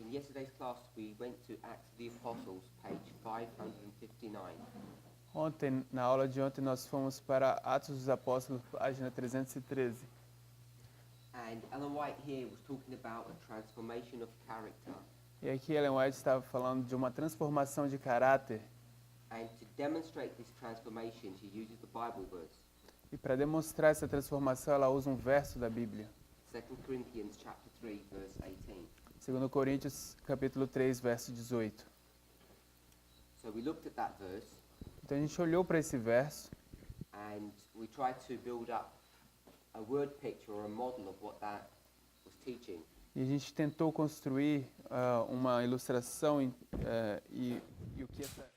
In yesterday's class, we went to Acts of the Apostles, page 559. Ontem, na aula de ontem, nós fomos para Atos dos Apóstolos, página 313. And Ellen White here was talking about a transformation of character. E aqui Ellen White estava falando de uma transformação de caráter. And to demonstrate this transformation, she uses the Bible verse, E para demonstrar essa transformação, ela usa um verso da Bíblia. 2 Corinthians chapter 3, verse 18. 2 Coríntios, capítulo 3, verso 18. So we looked at that verse, Então a gente olhou para esse verso and we tried to build up a word picture or a model of what that was teaching. e a gente tentou construir uma ilustração e o que essa...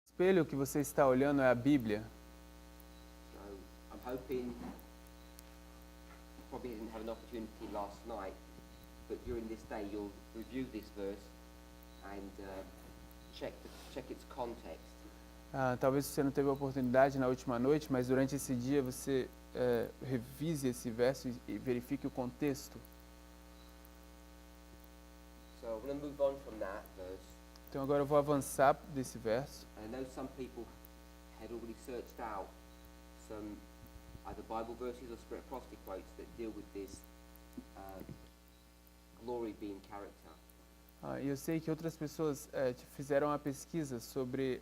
O espelho que você está olhando é a Bíblia. So I'm hoping, you probably didn't have an opportunity last night, but during this day you'll review this verse and check its context. Talvez você não teve a oportunidade na última noite, mas durante esse dia você revise esse verso e verifique o contexto. So I'm going to move on from that verse. Então agora eu vou avançar desse verso. I know some people had already searched out some either Bible verses or Spirit prophecy quotes that deal with this glory being character. E eu sei que outras pessoas fizeram uma pesquisa sobre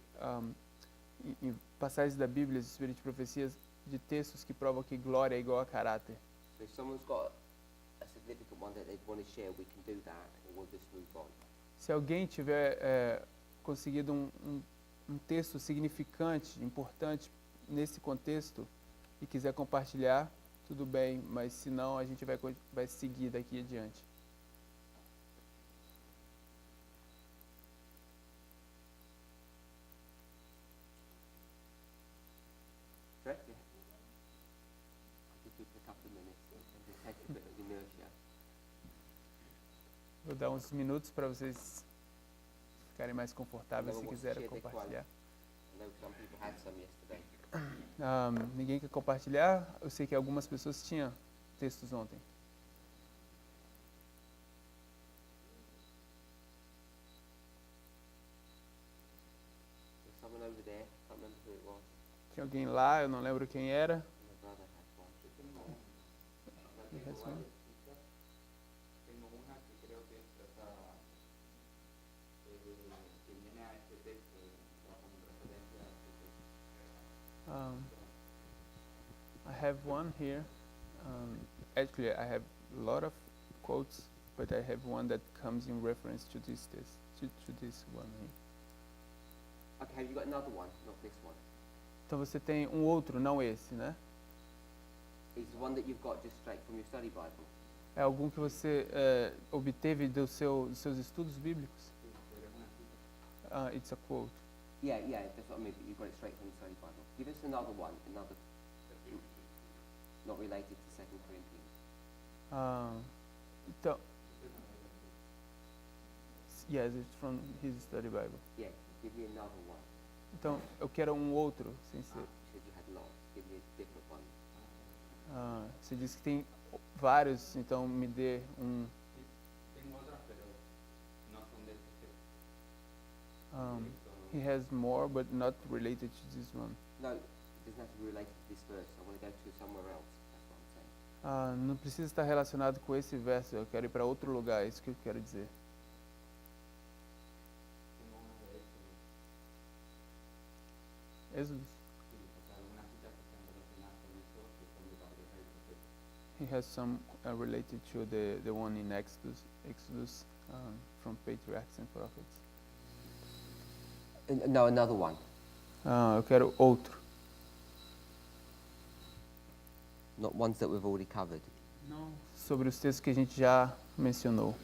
em passagens da Bíblia, Espírito de profecias, de textos que provam que glória é igual a caráter. So if someone's got a significant one that they want to share, we can do that, or we'll just move on. Se alguém tiver conseguido um texto significante, importante nesse contexto e quiser compartilhar, tudo bem, mas se não, a gente vai seguir daqui adiante. Sure? Yeah. I'll give people a couple of minutes and just take a bit of inertia. Vou dar uns minutos para vocês ficarem mais confortáveis se quiserem compartilhar. I know some people had some yesterday. Ninguém quer compartilhar? Eu sei que algumas pessoas tinham textos ontem. There's someone over there, can't remember who it was. Tinha alguém lá, eu não lembro quem era. My brother had one. He has one. Tengo una que creo que es esa, que viene a este texto, como referencia a este texto. I have one here. Actually, I have a lot of quotes, but I have one that comes in reference to this text, to this one here. Okay, have you got another one? Not this one. Então você tem um outro, não esse, né? Is the one that you've got just straight from your study Bible? É algum que você obteve dos seus estudos bíblicos? It's a quote. Yeah, that's what I mean, but you've got it straight from your study Bible. Give us another one, not related to 2 Corinthians. Então, yes, it's from his study Bible. Yeah, give me another one. Então, eu quero um outro, sem ser. You said you had lots. Give me a different one. Você disse que tem vários, então me dê um. Tengo otras, pero no son del sistema. He has more, but not related to this one. No, it doesn't have to be related to this verse. I want to go to somewhere else. That's what I'm saying. Não precisa estar relacionado com esse verso, eu quero ir para outro lugar, é isso que eu quero dizer. Tengo una de eso. Êxodo. Sí, o sea, algunas citas que están relacionadas con eso, que son de pareja y profeta. He has some related to the one in Exodus from patriarchs and prophets. No, another one. Eu quero outro. Not ones that we've already covered. Não. Sobre os textos que a gente já mencionou.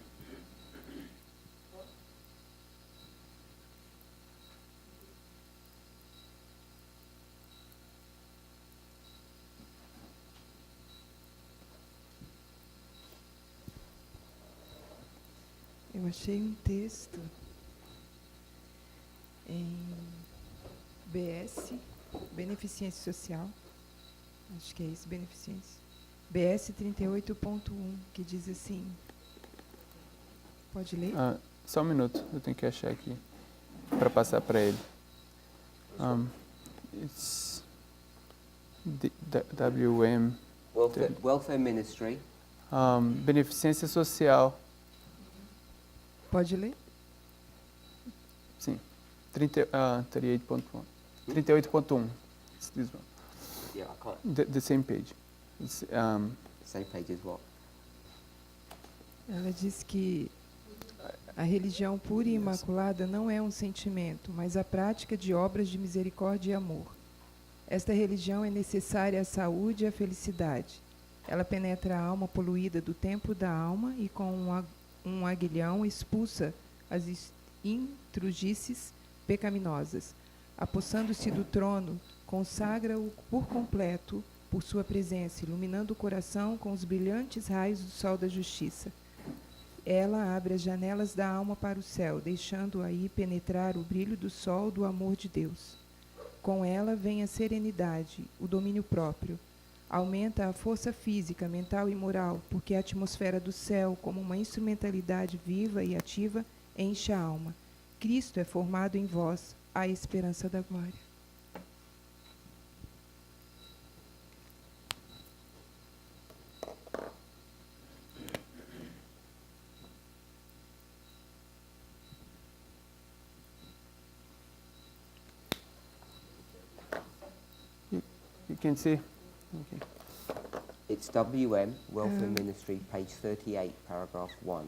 Eu achei um texto em BS, Beneficência Social, acho que é isso, Beneficência, BS 38.1, que diz assim, pode ler? Só um minuto, eu tenho que achar aqui para passar para ele. It's WM, Welfare Ministry. Beneficência Social. Pode ler? Sim. 38.1. 38.1. It's this one. Yeah, I can't. The same page. It's, Same page as what? Ela diz que a religião pura e imaculada não é um sentimento, mas a prática de obras de misericórdia e amor. Esta religião é necessária à saúde e à felicidade. Ela penetra a alma poluída do templo da alma e com um aguilhão expulsa as intrugices pecaminosas. Apossando-se do trono, consagra-o por completo por sua presença, iluminando o coração com os brilhantes raios do sol da justiça. Ela abre as janelas da alma para o céu, deixando aí penetrar o brilho do sol do amor de Deus. Com ela vem a serenidade, o domínio próprio. Aumenta a força física, mental e moral, porque a atmosfera do céu, como uma instrumentalidade viva e ativa, enche a alma. Cristo é formado em vós, a esperança da glória. you can see. Okay. It's WM, Welfare Ministry, page 38, paragraph 1.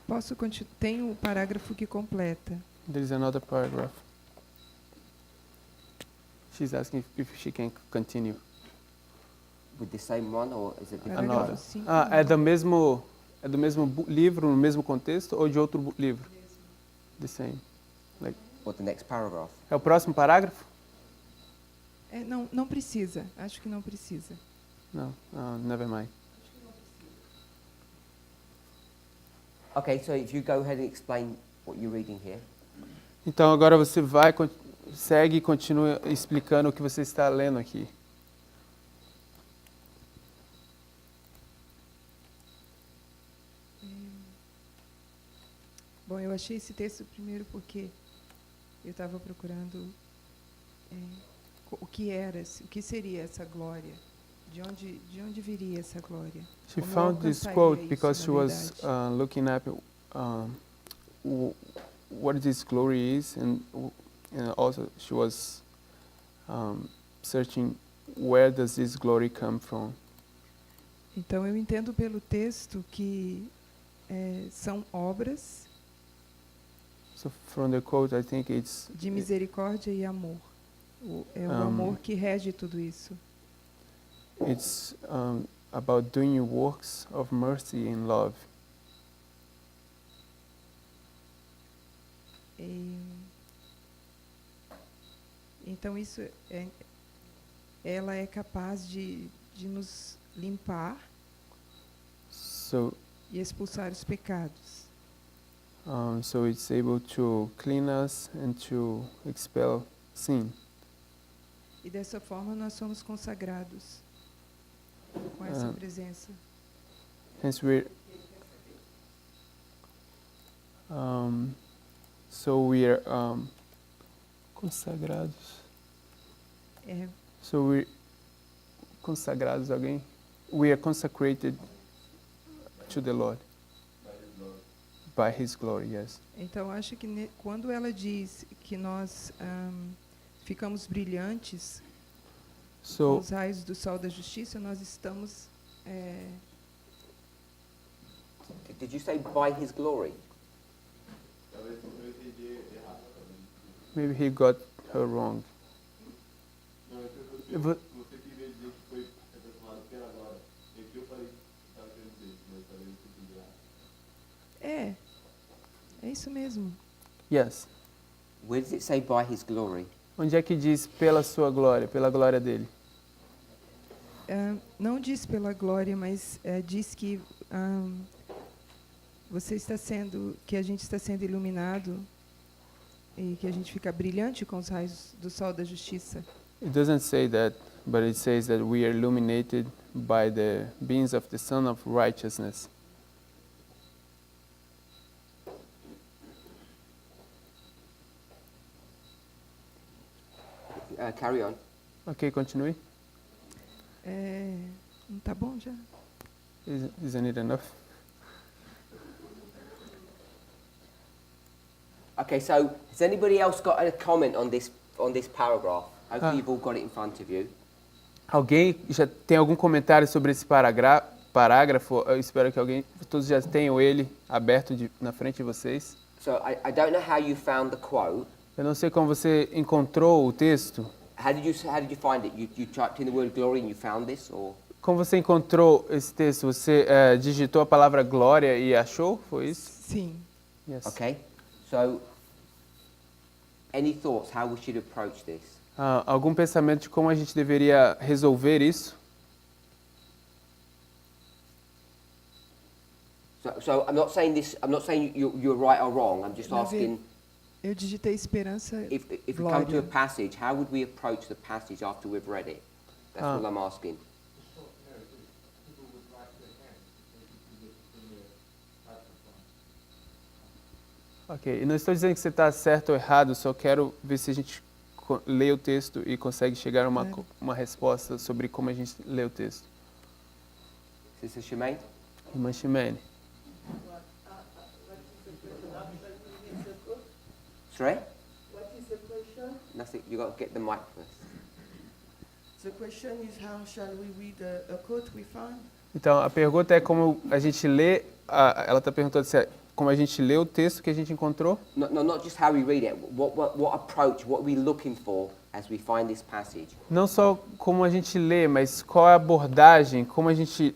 Posso continuar? Tem o parágrafo que completa. There's another paragraph. She's asking if she can continue. With the same one, or is it different? Parágrafo Another. 5. É do mesmo livro, no mesmo contexto, ou de outro livro? The same. Or the next paragraph? É o próximo parágrafo? Não precisa. Acho que não precisa. Não, never mind. Okay, so if you go ahead and explain what you're reading here. Então agora você vai, segue e continua explicando o que você está lendo aqui. Bom, eu achei esse texto primeiro porque eu estava procurando o que seria essa glória, de onde viria essa glória. She Como eu found this alcançaria quote isso, because na she was verdade. looking at what this glory is, and also she was searching where does this glory come from. Então eu entendo pelo texto que são obras So from the quote, I think it's de misericórdia e amor. É o amor que rege tudo isso. it's about doing works of mercy and love. Então isso ela é capaz de nos limpar So e expulsar os pecados. So it's able to clean us and to expel sin. E dessa forma nós somos consagrados com essa presença. Hence we are consagrados. É, So we consagrados alguém? We are consecrated to the Lord by His glory. Yes. então acho que quando ela diz que nós ficamos brilhantes com So os raios do sol da justiça, nós estamos Did you say by His glory? Talvez eu entendi errado também. maybe he got her wrong. Não, Eu vou- você queria dizer que foi transformado pela glória. É que eu falei que estava querendo dizer, mas talvez eu entendi errado. é isso mesmo. Yes. Where does it say by His glory? Onde é que diz pela sua glória, pela glória dele? Não diz pela glória, mas diz que que a gente está sendo iluminado e que a gente fica brilhante com os raios do sol da justiça. It doesn't say that, but it says that we are illuminated by the beams of the Sun of Righteousness. Carry on. Ok, continue. Não tá bom já? Isn't it enough? Okay, so has anybody else got a comment on this paragraph? Hopefully you've all got it in front of you. Alguém já tem algum comentário sobre esse parágrafo? Eu espero que todos já tenham ele aberto na frente de vocês. So I don't know how you found the quote. Eu não sei como você encontrou o texto. How did you find it? You typed in the word glory and you found this, or? Como você encontrou esse texto? Você digitou a palavra glória e achou? Foi isso? Sim. Yes. Okay. So, any thoughts how we should approach this? Algum pensamento de como a gente deveria resolver isso? So I'm not saying this. I'm not saying you're right or wrong. I'm just asking Eu digitei esperança. if we come to a Glória. passage, how would we approach the passage after we've read it? That's all I'm asking. Ok. E não estou dizendo que você está certo ou errado. Só quero ver se a gente lê o texto e consegue chegar a Claro. uma resposta sobre como a gente lê o texto. Sister Shemaine? Irmã Ximene. Sorry? What is the question? Nothing. You got to get the mic first. The question is how shall we read a quote we found? Então, a pergunta é como a gente lê. Ela está perguntando se é como a gente lê o texto que a gente encontrou. No, not just how we read it. What approach? What are we looking for as we find this passage? Não só como a gente lê, mas qual é a abordagem, como a gente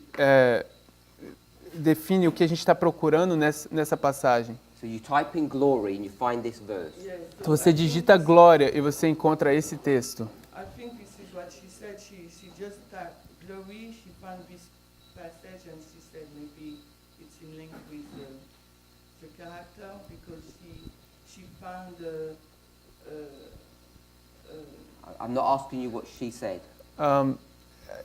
define o que a gente está procurando nessa passagem. So you type in glory and you find this verse. Yes. Então, você digita glória e você encontra esse texto. I think this is what she said. She just typed glory. She found this passage and she said maybe it's in link with the character because she found I'm not asking you what she said.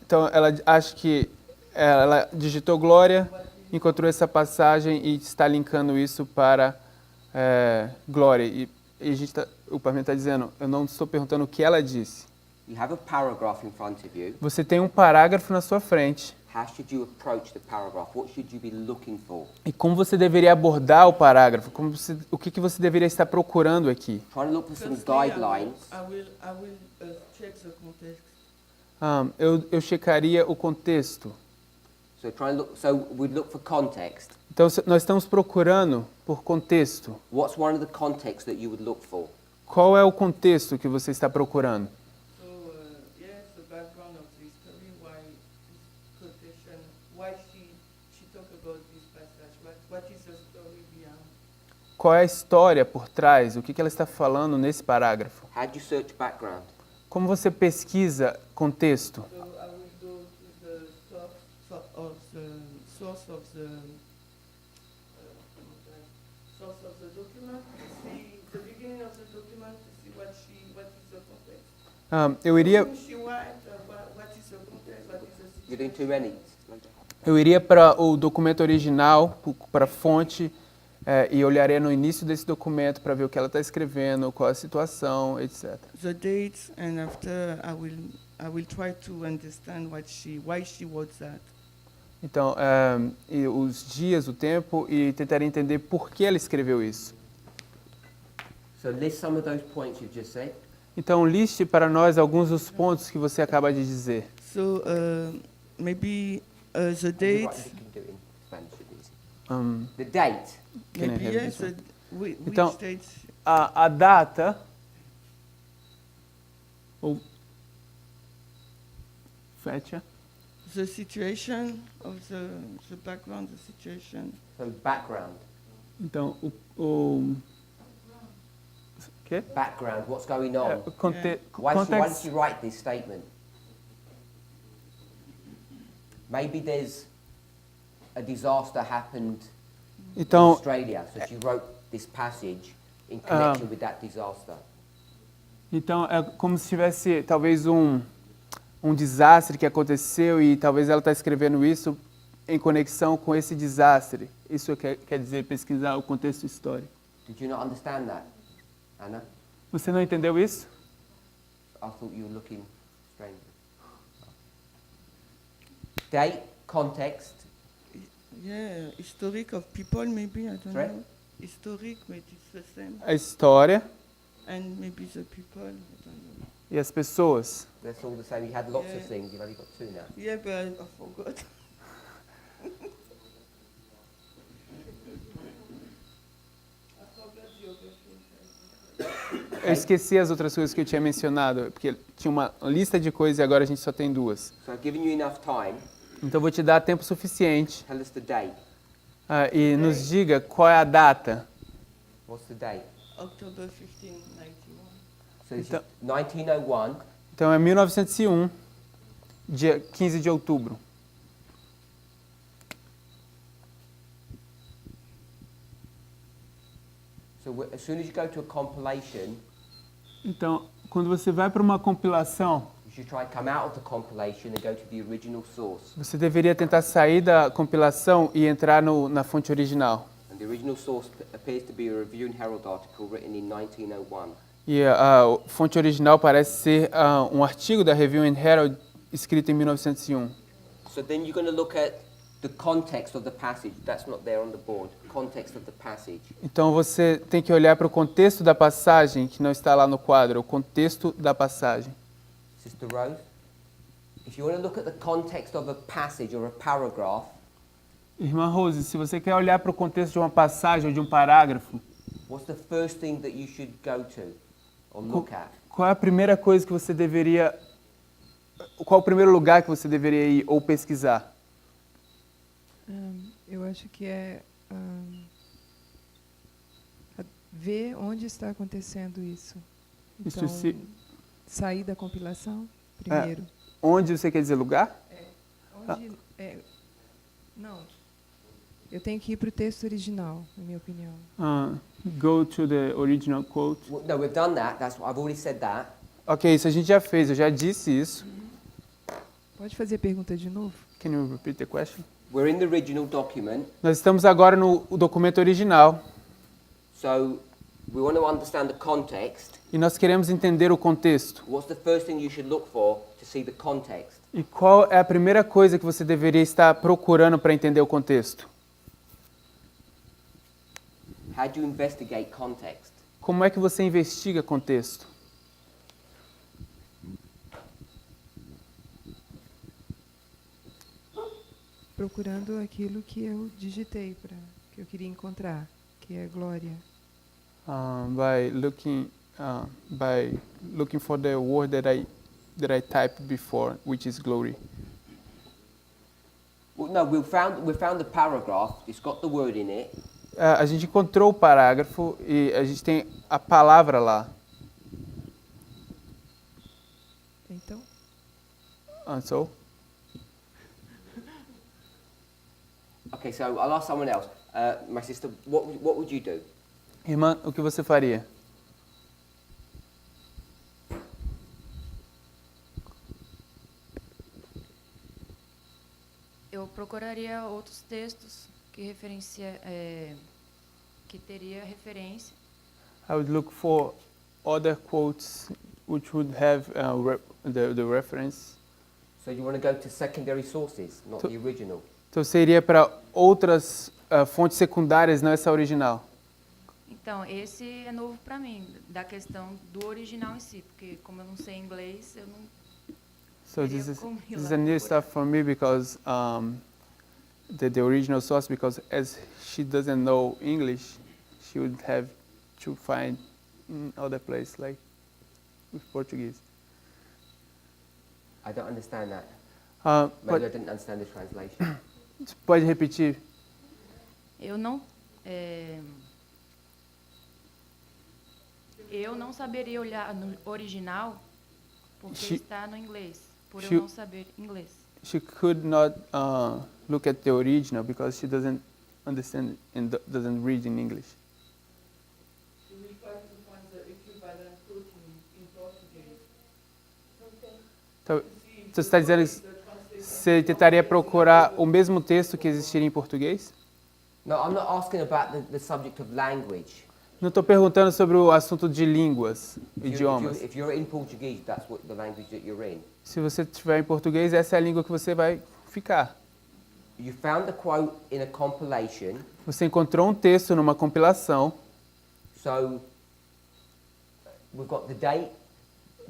Então, ela acha que ela digitou glória, encontrou essa passagem e está linkando isso para glória. E o Parmen está dizendo, eu não estou perguntando o que ela disse. You have a paragraph in front of you. Você tem um parágrafo na sua frente. How should you approach the paragraph? What should you be looking for? E como você deveria abordar o parágrafo? O que você deveria estar procurando aqui? Try to look for some firstly, I guidelines. will check the context. Eu checaria o contexto. So So we'd look for context. Então, nós estamos procurando por contexto. What's one of the contexts that you would look for? Qual é o contexto que você está procurando? So yes, the background of the story, why this quotation, why she talked about this passage, what is the story behind? Qual é a história por trás? O que ela está falando nesse parágrafo? How do you search background? Como você pesquisa contexto? So I will go to the source of the source of the document to see the beginning of the document to see what is the context. Eu iria When she write what is the context, what is the situation. You're doing too many. Eu iria para o documento original, para a fonte, e olharia no início desse documento para ver o que ela está escrevendo, qual a situação, etc. The dates, and after I will try to understand why she wrote that. Então, e os dias, o tempo, e tentaria entender por que ela escreveu isso. So list some of those points you've just said. Então, liste para nós alguns dos pontos que você acaba de dizer. So maybe the You can date. do it in Spanish, it's easy. Um, The date. Can I Maybe have yes. this one? Which Então, dates? a data, ou fecha, The situation of the background, the situation. So background. então o quê? Background. What's going on? Why did Context. she write this statement? Maybe there's a disaster happened in Então, Australia, so she wrote this passage in connection with that disaster. então é como se tivesse talvez um desastre que aconteceu e talvez ela está escrevendo isso em conexão com esse desastre. Isso quer dizer pesquisar o contexto histórico. Did you not understand that, Anna? Você não entendeu isso? I thought you were looking strange. Date, context, Yeah, historic of people, maybe, I don't Sorry? know. Historic, maybe it's the same. A história And maybe the people, I don't know. e as pessoas. that's all the same. You had lots of Yeah. things, you've only got two now. Yeah, but I forgot. Eu esqueci as outras coisas que eu tinha mencionado, porque tinha uma lista de coisas e agora a gente só tem duas. So I've given you enough time. Então eu vou te dar tempo suficiente Tell us the date. e nos diga qual é a data. What's the date? October 15, 91. So this Então- is 1901. Então é 1901, dia 15 de outubro. So as soon as you go to a compilation, Então, quando você vai para uma compilação, you should try and come out of the compilation and go to the original source. você deveria tentar sair da compilação e entrar na fonte original. And the original source appears to be a Review and Herald article written in 1901. E a fonte original parece ser um artigo da Review and Herald escrito em 1901. So then you're going to look at the context of the passage. That's not there on the board. Context of the passage. Então você tem que olhar para o contexto da passagem, que não está lá no quadro, o contexto da passagem. Sister Rose, if you want to look at the context of a passage or a paragraph, Irmã Rose, se você quer olhar para o contexto de uma passagem ou de um parágrafo, what's the first thing that you should go to or look at? qual é a primeira coisa que você deveria... Qual é o primeiro lugar que você deveria ir ou pesquisar? Eu acho que é ver onde está acontecendo isso. Isso Então, se- sair da compilação primeiro. Onde você quer dizer lugar? Onde, não, eu tenho que ir para o texto original, na minha opinião. Go to the original quote. Well, no, we've done that. That's I've already said that. Ok, isso a gente já fez, eu já disse isso. Pode fazer a pergunta de novo? Can you repeat the question? We're in the original document, Nós estamos agora no documento original so we want to understand the context. e nós queremos entender o contexto. What's the first thing you should look for to see the context? E qual é a primeira coisa que você deveria estar procurando para entender o contexto? How do you investigate context? Como é que você investiga contexto? Procurando aquilo que eu digitei, que eu queria encontrar, que é glória. By looking for the word that I typed before, which is glory. Well, no, we found the paragraph. It's got the word in it. A gente encontrou o parágrafo e a gente tem a palavra lá. Okay, so I'll ask someone else. My sister, what would you do? Irmã, o que você faria? Eu procuraria outros textos que que teria referência. I would look for other quotes which would have the reference. So you want to go to secondary sources, not So- the original. Então você iria para outras fontes secundárias, não essa original. Então, esse é novo para mim, da questão do original em si, porque como eu não sei inglês, eu não So teria this is como ir this is lá a new procurar. stuff for me because the original source, because as she doesn't know English, she would have to find in other place like with Portuguese. I don't understand that. But Maybe I didn't understand the translation. pode repetir? Eu não saberia olhar no original porque She- está no inglês, por she- eu não saber inglês. She could not look at the original because she doesn't understand and doesn't read in English. You will try to find the equivalent quote in Portuguese. Então, To see if você está dizendo que the translation você tentaria procurar o mesmo texto que existiria em português? No, I'm not asking about the subject of language. Não estou perguntando sobre o assunto de línguas, idiomas. If you're in Portuguese, that's what the language that you're in. Se você estiver em português, essa é a língua que você vai ficar. You found the quote in a compilation, Você encontrou um texto numa compilação, so we've got the date,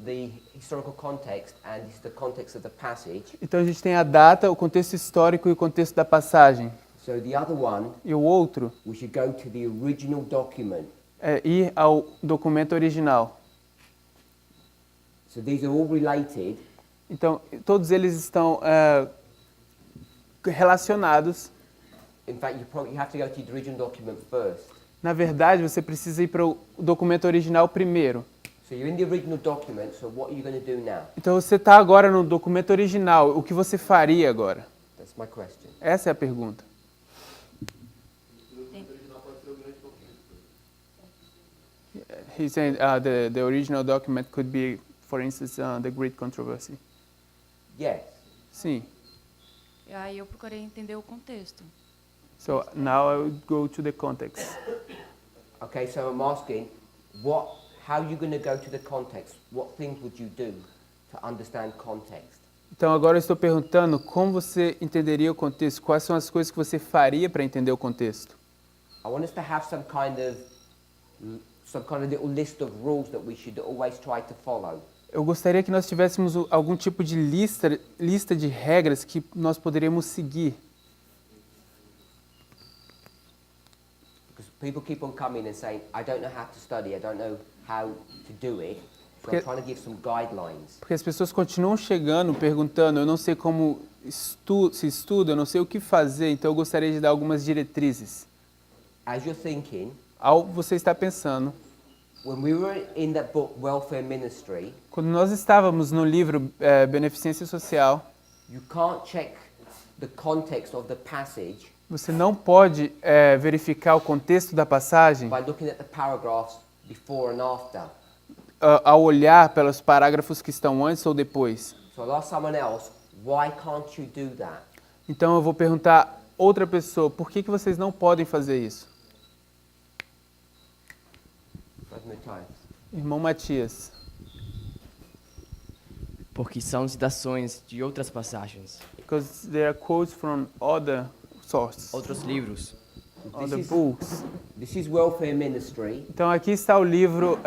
the historical context, and this is the context of the passage. então a gente tem a data, o contexto histórico e o contexto da passagem. So the other one, E o outro we should go to the original document. é ir ao documento original. So these are all related, Então, todos eles estão relacionados. in fact, you have to go to the original document first. Na verdade, você precisa ir para o documento original primeiro. So you're in the original document, so what are you going to do now? Então, você está agora no documento original. O que você faria agora? That's my question. Essa é a pergunta. O original pode ser o grande documento. He's saying the original document could be, for instance, the Great Controversy. Yes. Sim. E aí eu procurei entender o contexto. So now I would go to the context. Okay, so I'm asking, how are you going to go to the context? What things would you do to understand context? Então agora eu estou perguntando como você entenderia o contexto. Quais são as coisas que você faria para entender o contexto? I want us to have some kind of little list of rules that we should always try to follow. Eu gostaria que nós tivéssemos algum tipo de lista de regras que nós poderíamos seguir. Because people keep on coming and saying, I don't know how to study, I don't know how to do it. So Porque- I'm trying to give some guidelines. Porque as pessoas continuam chegando perguntando, eu não sei como se estuda, eu não sei o que fazer, então eu gostaria de dar algumas diretrizes. As you're thinking, Ao você estar pensando, when we were in that book, Welfare Ministry, quando nós estávamos no livro Beneficência Social, you can't check the context of the passage você não pode verificar o contexto da passagem by looking at the paragraphs before and after. ao olhar pelos parágrafos que estão antes ou depois. So I'll ask someone else, why can't you do that? Então eu vou perguntar outra pessoa, por que vocês não podem fazer isso? Brother Matthias. Irmão Matias, Porque são citações de outras passagens, because there are quotes from other sources, outros livros. other is- books. This is Welfare Ministry, Então aqui está o livro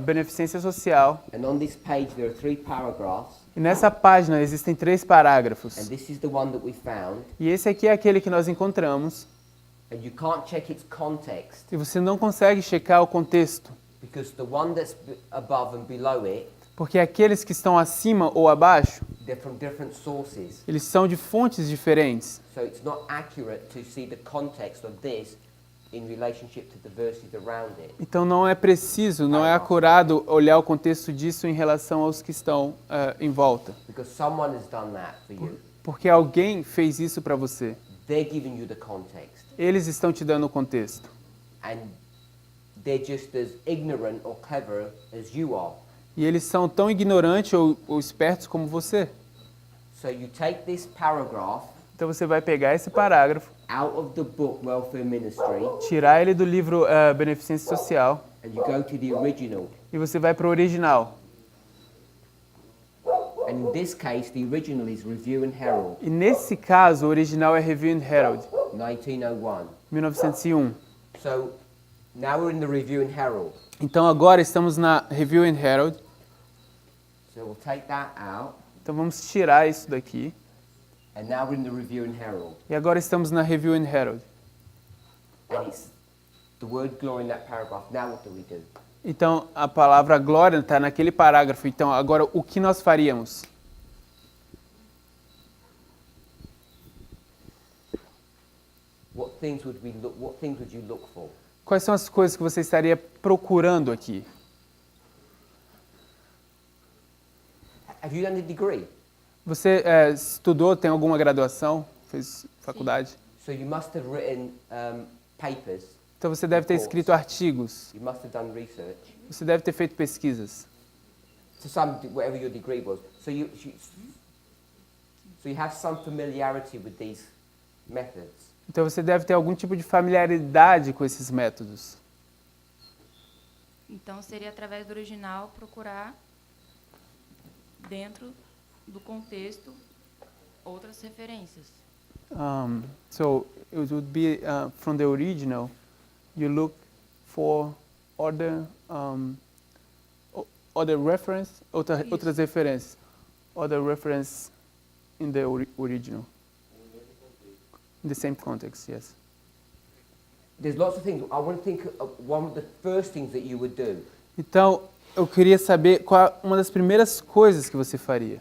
Beneficência Social, and on this page there are 3 paragraphs, e nessa página existem 3 parágrafos. and this is the one that we found, E esse aqui é aquele que nós encontramos, and you can't check its context, e você não consegue checar o contexto, because the one that's above and below it, porque aqueles que estão acima ou abaixo, they're from different sources. eles são de fontes diferentes. So it's not accurate to see the context of this in relationship to the verses around it. Então não é preciso, não é acurado olhar o contexto disso em relação aos que estão em volta. Because someone has done that for you. Porque alguém fez isso para você. they're giving you the context. Eles estão te dando o contexto. And they're just as ignorant or clever as you are. E eles são tão ignorantes ou espertos como você. So you take this paragraph Então você vai pegar esse parágrafo, out of the book Welfare Ministry tirar ele do livro Beneficência Social and you go to the original. e você vai para o original. And in this case, the original is Review and Herald, E nesse caso, o original é Review and Herald, 1901. 1901. So now we're in the Review and Herald. Então agora estamos na Review and Herald. So we'll take that out. Então vamos tirar isso daqui. And now we're in the Review and Herald. E agora estamos na Review and Herald. And it's the word glory in that paragraph. Now what do? Então a palavra glória está naquele parágrafo. Então agora o que nós faríamos? What things would you look for? Quais são as coisas que você estaria procurando aqui? Have you done a degree? Você estudou, tem alguma graduação? Fez faculdade? So you must have written papers. Então você deve ter escrito artigos. You must have done research. Você deve ter feito pesquisas. To some, whatever your degree was. So you have some familiarity with these methods. Então você deve ter algum tipo de familiaridade com esses métodos. Então seria através do original procurar dentro do contexto outras referências. So it would be from the original, you look for other reference, outras referências, other reference in the original. In the same context, yes. There's lots of things. I want to think of one of the first things that you would do. Então, eu queria saber qual uma das primeiras coisas que você faria.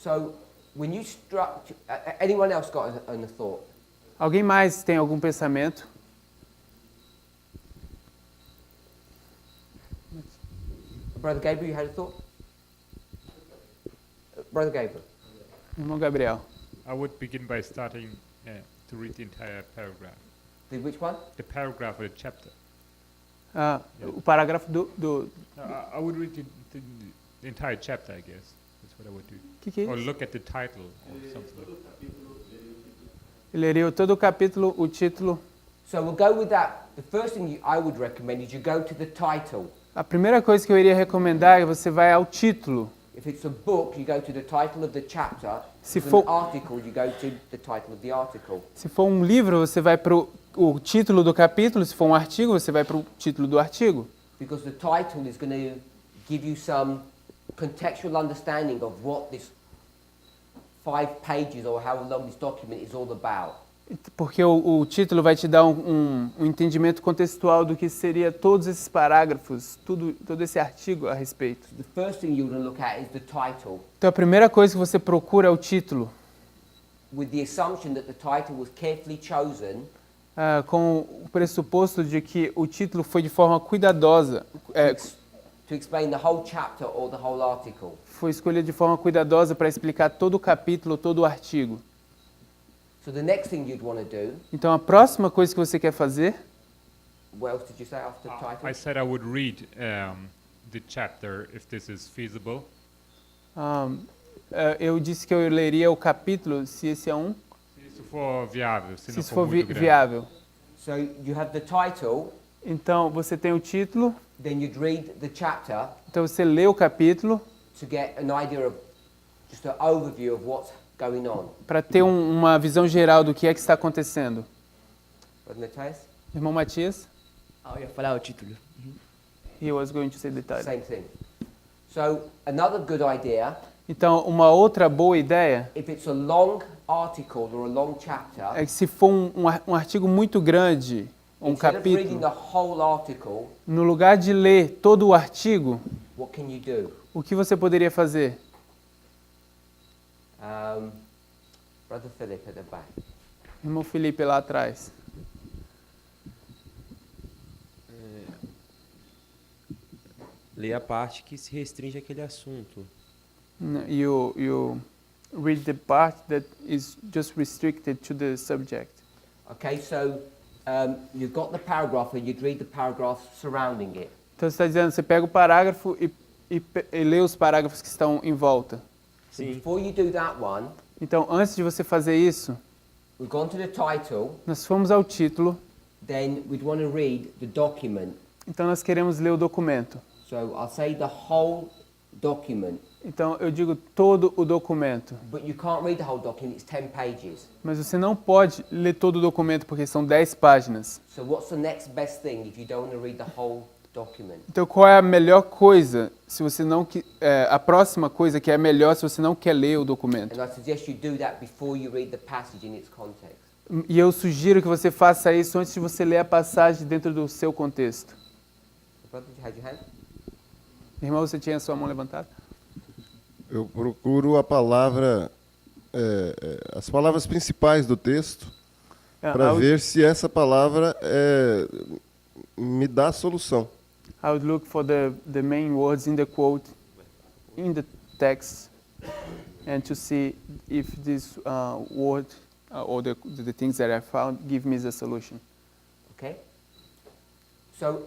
So, when you structure, anyone else got a thought? Alguém mais tem algum pensamento? Brother Gabriel, you had a thought? Brother Gabriel. Irmão Gabriel. I would begin by starting to read the entire paragraph. Which one? The paragraph of the chapter. O parágrafo do I would read the entire chapter, I guess. That's what I would do. que é Or isso? look at the title or something. Ele leria todo o capítulo, o título. So we'll go with that. The first thing I would recommend is you go to the title. A primeira coisa que eu iria recomendar é você vai ao título. If it's a book, you go to the title of the chapter. Se If it's for- an article, you go to the title of the article. Se for um livro, você vai para o título do capítulo. Se for um artigo, você vai para o título do artigo. Because the title is going to give you some contextual understanding of what this 5 pages or how long this document is all about. Porque o título vai te dar um entendimento contextual do que seria todos esses parágrafos, todo esse artigo a respeito. The first thing you're going to look at is the title, Então a primeira coisa que você procura é o título, with the assumption that the title was carefully chosen com o pressuposto de que o título foi de forma cuidadosa, to explain the whole chapter or the whole article. foi escolhido de forma cuidadosa para explicar todo o capítulo, todo o artigo. So the next thing you'd want to do, Então a próxima coisa que você quer fazer, what else did you say after title? I said I would read the chapter if this is feasible. eu disse que eu leria o capítulo, se esse é um, Se isso for viável, se se não isso for for muito grande. viável. So you have the title, Então você tem o título, then you'd read the chapter então você lê o capítulo to get an idea of just an overview of what's going on. para ter uma visão geral do que é que está acontecendo. Brother Matthias? Irmão Matias, Eu ia falar o título. he was going to say the title. Same thing. So another good idea, Então, uma outra boa ideia if it's a long article or a long chapter, é que se for um artigo muito grande, um instead of reading capítulo, the whole article, no lugar de ler todo o artigo, what can you do? o que você poderia fazer? Brother Philip at the back. Irmão Felipe lá atrás. Ler a parte que se restringe àquele assunto. You read the part that is just restricted to the subject. Okay, so you've got the paragraph and you'd read the paragraph surrounding it. Então você está dizendo, você pega o parágrafo e lê os parágrafos que estão em volta. So before you do that one, Então, antes de você fazer isso, we've gone to the title, nós fomos ao título, then we'd want to read the document. então nós queremos ler o documento. So I'll say the whole document, Então, eu digo todo o documento. but you can't read the whole document, it's 10 pages. Mas você não pode ler todo o documento porque são 10 páginas. So what's the next best thing if you don't want to read the whole document? Então, qual é a melhor coisa, se você não a próxima coisa que é melhor se você não quer ler o documento? And I suggest you do that before you read the passage in its context. E eu sugiro que você faça isso antes de você ler a passagem dentro do seu contexto. Brother, you had your hand? Irmão, você tinha a sua mão levantada? Eu procuro a palavra, as palavras principais do texto, para ver se essa palavra me dá a solução. I would look for the main words in the quote, in the text, and to see if this word or the things that I found give me the solution. Okay? So,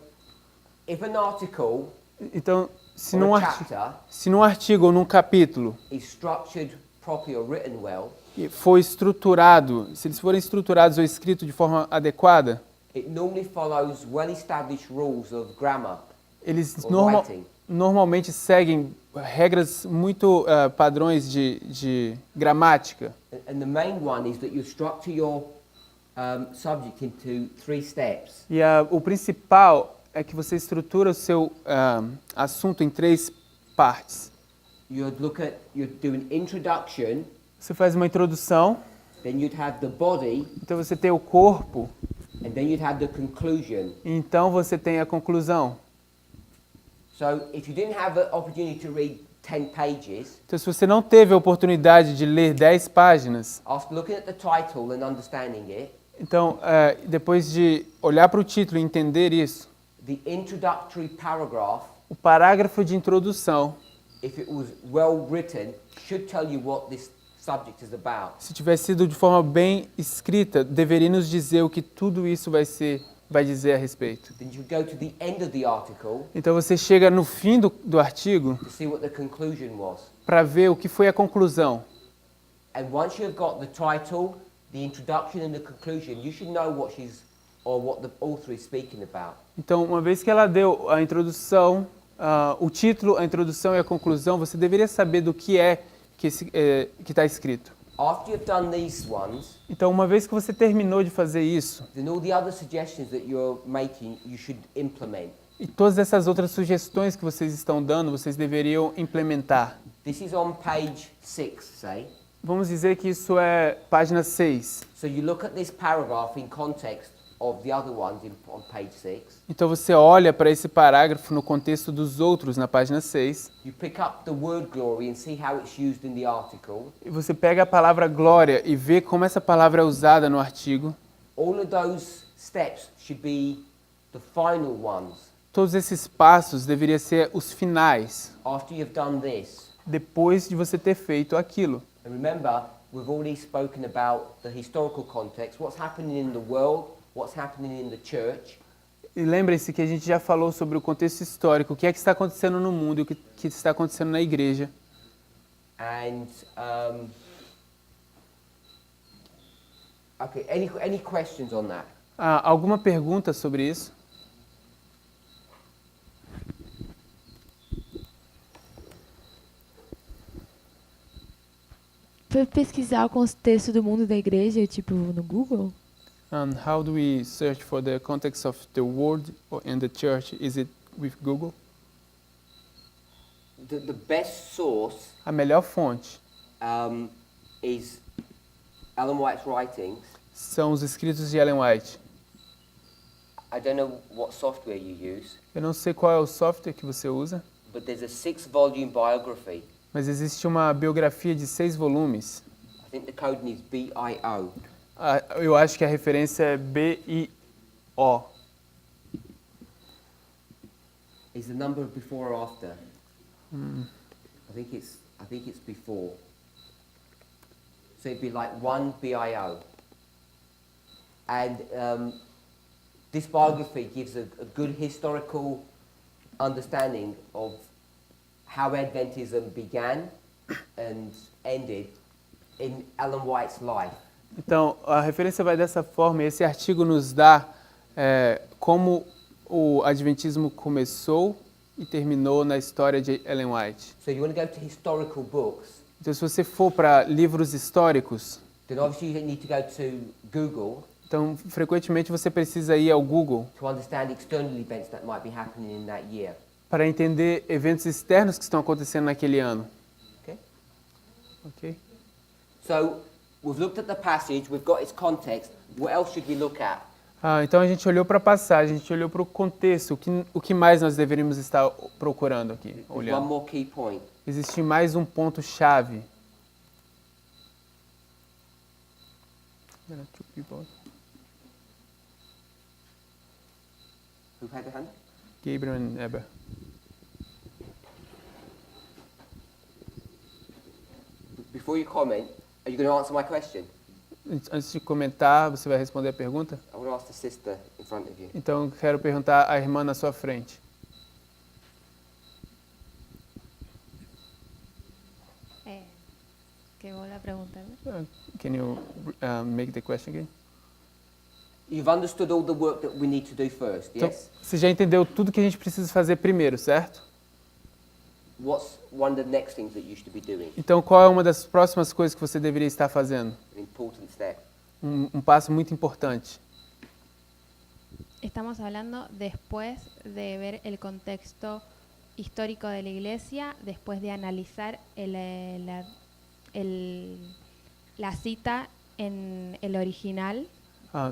if an article Então, se or num, a artigo, chapter se num artigo ou num capítulo is structured properly or written well, for estruturado, se eles forem estruturados ou escritos de forma adequada, it normally follows well-established rules of grammar eles or writing. normalmente seguem regras muito padrões de gramática. And the main one is that you structure your subject into 3 steps. E o principal é que você estrutura o seu assunto em 3 partes. You'd do an introduction, Você faz uma introdução, then you'd have the body, então você tem o corpo, and then you'd have the conclusion. e então você tem a conclusão. So if you didn't have an opportunity to read 10 pages, Então, se você não teve a oportunidade de ler 10 páginas, after looking at the title and understanding it, então, depois de olhar para o título e entender isso, the introductory paragraph, o parágrafo de introdução, if it was well written, should tell you what this subject is about. se tivesse sido de forma bem escrita, deveria nos dizer o que tudo isso vai dizer a respeito. Then you go to the end of the article Então, você chega no fim do artigo to see what the conclusion was. para ver o que foi a conclusão. And once you've got the title, the introduction and the conclusion, you should know what the author is speaking about. Então, uma vez que ela deu a introdução, o título, a introdução e a conclusão, você deveria saber do que que está escrito. After you've done these ones, Então, uma vez que você terminou de fazer isso, then all the other suggestions that you're making, you should implement. e todas essas outras sugestões que vocês estão dando, vocês deveriam implementar. This is on page 6, say. Vamos dizer que isso é página 6. So you look at this paragraph in context of the other ones on page 6. Então, você olha para esse parágrafo no contexto dos outros na página 6, You pick up the word glory and see how it's used in the article. e você pega a palavra glória e vê como essa palavra é usada no artigo. All of those steps should be the final ones. Todos esses passos deveriam ser os finais, After you've done this. depois de você ter feito aquilo. And remember, we've already spoken about the historical context, what's happening in the world, what's happening in the church. E lembrem-se que a gente já falou sobre o contexto histórico, o que é que está acontecendo no mundo e o que está acontecendo na igreja. And okay, any questions on that? Alguma pergunta sobre isso? Para pesquisar o contexto do mundo da igreja, tipo no Google? And how do we search for the context of the world and the church? Is it with Google? The best source A melhor fonte is Ellen White's writings. são os escritos de Ellen White. I don't know what software you use, Eu não sei qual é o software que você usa, but there's a 6-volume biography. mas existe uma biografia de 6 volumes. I think the code is BIO. Eu acho que a referência é BIO. Is the number before or after? I think it's I think it's before. So it'd be like 1 BIO. And this biography gives a good historical understanding of how Adventism began and ended in Ellen White's life. Então, a referência vai dessa forma. Esse artigo nos dá como o Adventismo começou e terminou na história de Ellen White. So you want to go to historical books, Então, se você for para livros históricos, then obviously you need to go to Google então, frequentemente você precisa ir ao Google to understand external events that might be happening in that year. para entender eventos externos que estão acontecendo naquele ano. Okay? Ok? So we've looked at the passage, we've got its context. What else should we look at? Então a gente olhou para a passagem, a gente olhou para o contexto, o que mais nós deveríamos estar procurando aqui, There's one olhando. more key point. Existe mais um ponto-chave. Who had the hand? Gabriel and Eber. Before you comment, are you going to answer my question? Antes de comentar, você vai responder a pergunta? I want to ask the sister in front of you. Então, eu quero perguntar à irmã na sua frente. ¿Qué vuelve a preguntarme? Can you make the question again? You've understood all the work that we need to do first, Então, yes? você já entendeu tudo que a gente precisa fazer primeiro, certo? What's one of the next things that you should be doing? Então, qual é uma das próximas coisas que você deveria estar fazendo? An important step. Um passo muito importante. Estamos hablando después de ver el contexto histórico de la iglesia, después de analizar la cita en el original.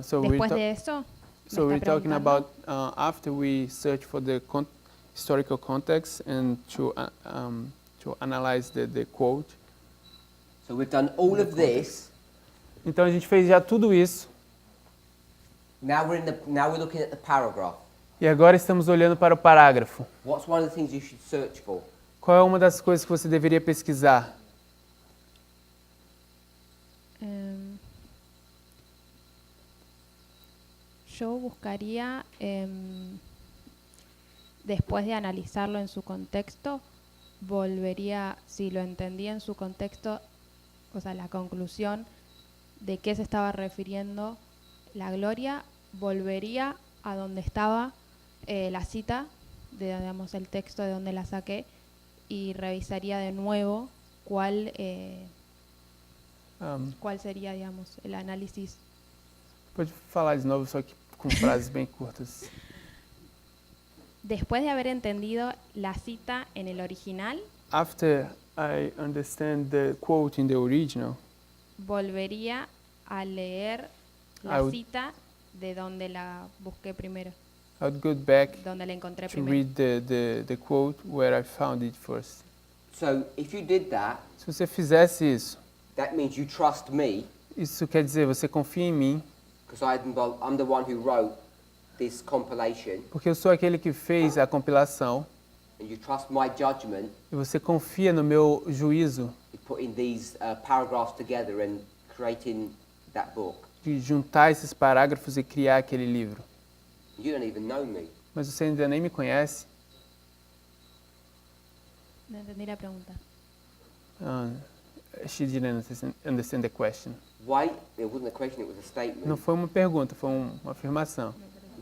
So Después de eso, So we're talking about after we search for the historical context and to analyze the quote. So we've done all of this. Então a gente fez já tudo isso. Now we're looking at the paragraph. E agora estamos olhando para o parágrafo. What's one of the things you should search for? Qual é uma das coisas que você deveria pesquisar? Yo buscaría, después de analizarlo en su contexto, volvería, si lo entendía en su contexto, o sea, la conclusión de qué se estaba refiriendo la gloria, volvería a donde estaba la cita, digamos, el texto de donde la saqué, y revisaría de nuevo cuál sería, digamos, el análisis. Pode falar de novo, só que com frases bem curtas. Después de haber entendido la cita en el original, After I understand the quote in the original, volvería a leer la cita de donde la busqué primero, I would go back donde la encontré to primero. read the quote where I found it first. So if you did that, Se você fizesse isso, that means you trust me, isso quer dizer você confia em mim, because I'm the one who wrote this compilation, porque eu sou aquele que fez a compilação, and you trust my judgment e você confia no meu juízo in putting these paragraphs together and creating that book. de juntar esses parágrafos e criar aquele livro. You don't even know me. Mas você ainda nem me conhece. No entendí la pregunta. She didn't understand the question. Why? It wasn't a question, it was a statement. Não foi uma pergunta, foi uma afirmação.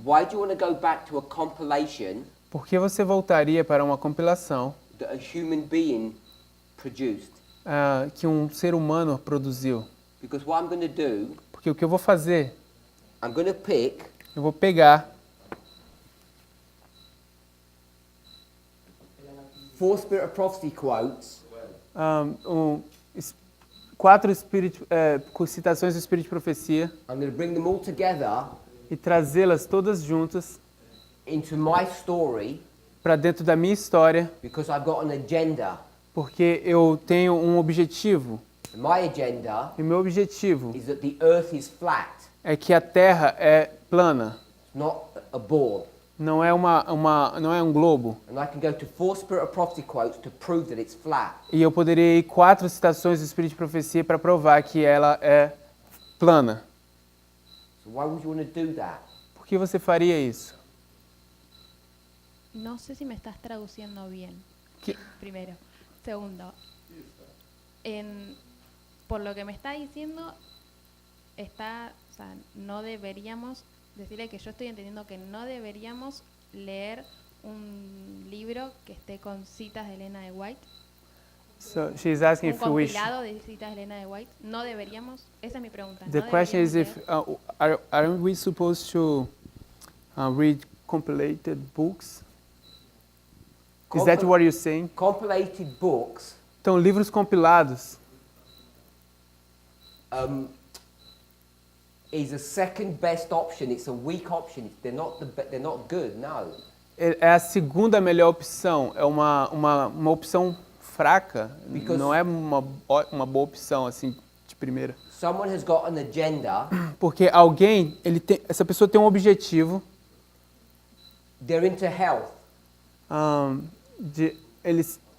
Why do you want to go back to a compilation Por que você voltaria para uma compilação that a human being produced? que um ser humano produziu? Because what I'm going to do, Porque o que eu vou fazer, I'm going to pick eu vou pegar 4 Spirit of Prophecy quotes 4 citações do Espírito de Profecia I'm going to bring them all together e trazê-las todas juntas into my story para dentro da minha história, because I've got an agenda. porque eu tenho um objetivo. My agenda E meu objetivo is that the earth is flat, é que a Terra é plana, not a ball. Não é não é um globo. And I can go to 4 Spirit of Prophecy quotes to prove that it's flat. E eu poderia ir 4 citações do Espírito de Profecia para provar que ela é plana. So why would you want to do that? Por que você faria isso? No sé si me estás traduciendo bien. ¿Qué? Primero. Segundo, por lo que me está diciendo, o sea, no deberíamos, decirle que yo estoy entendiendo que no deberíamos leer un libro que esté con citas de Elena de White. So she's asking Un if we compilado de citas de Elena de White. No deberíamos, esa es mi pregunta. The ¿no question is if deberíamos aren't we supposed to read compilated books? Is that what you're saying? Compilated books Então, livros compilados is a second best option. It's a weak option. They're not good. No. é a segunda melhor opção. É uma opção fraca. Because- Não é uma boa opção assim de primeira. Someone has got an agenda. Porque essa pessoa tem um objetivo. They're into health.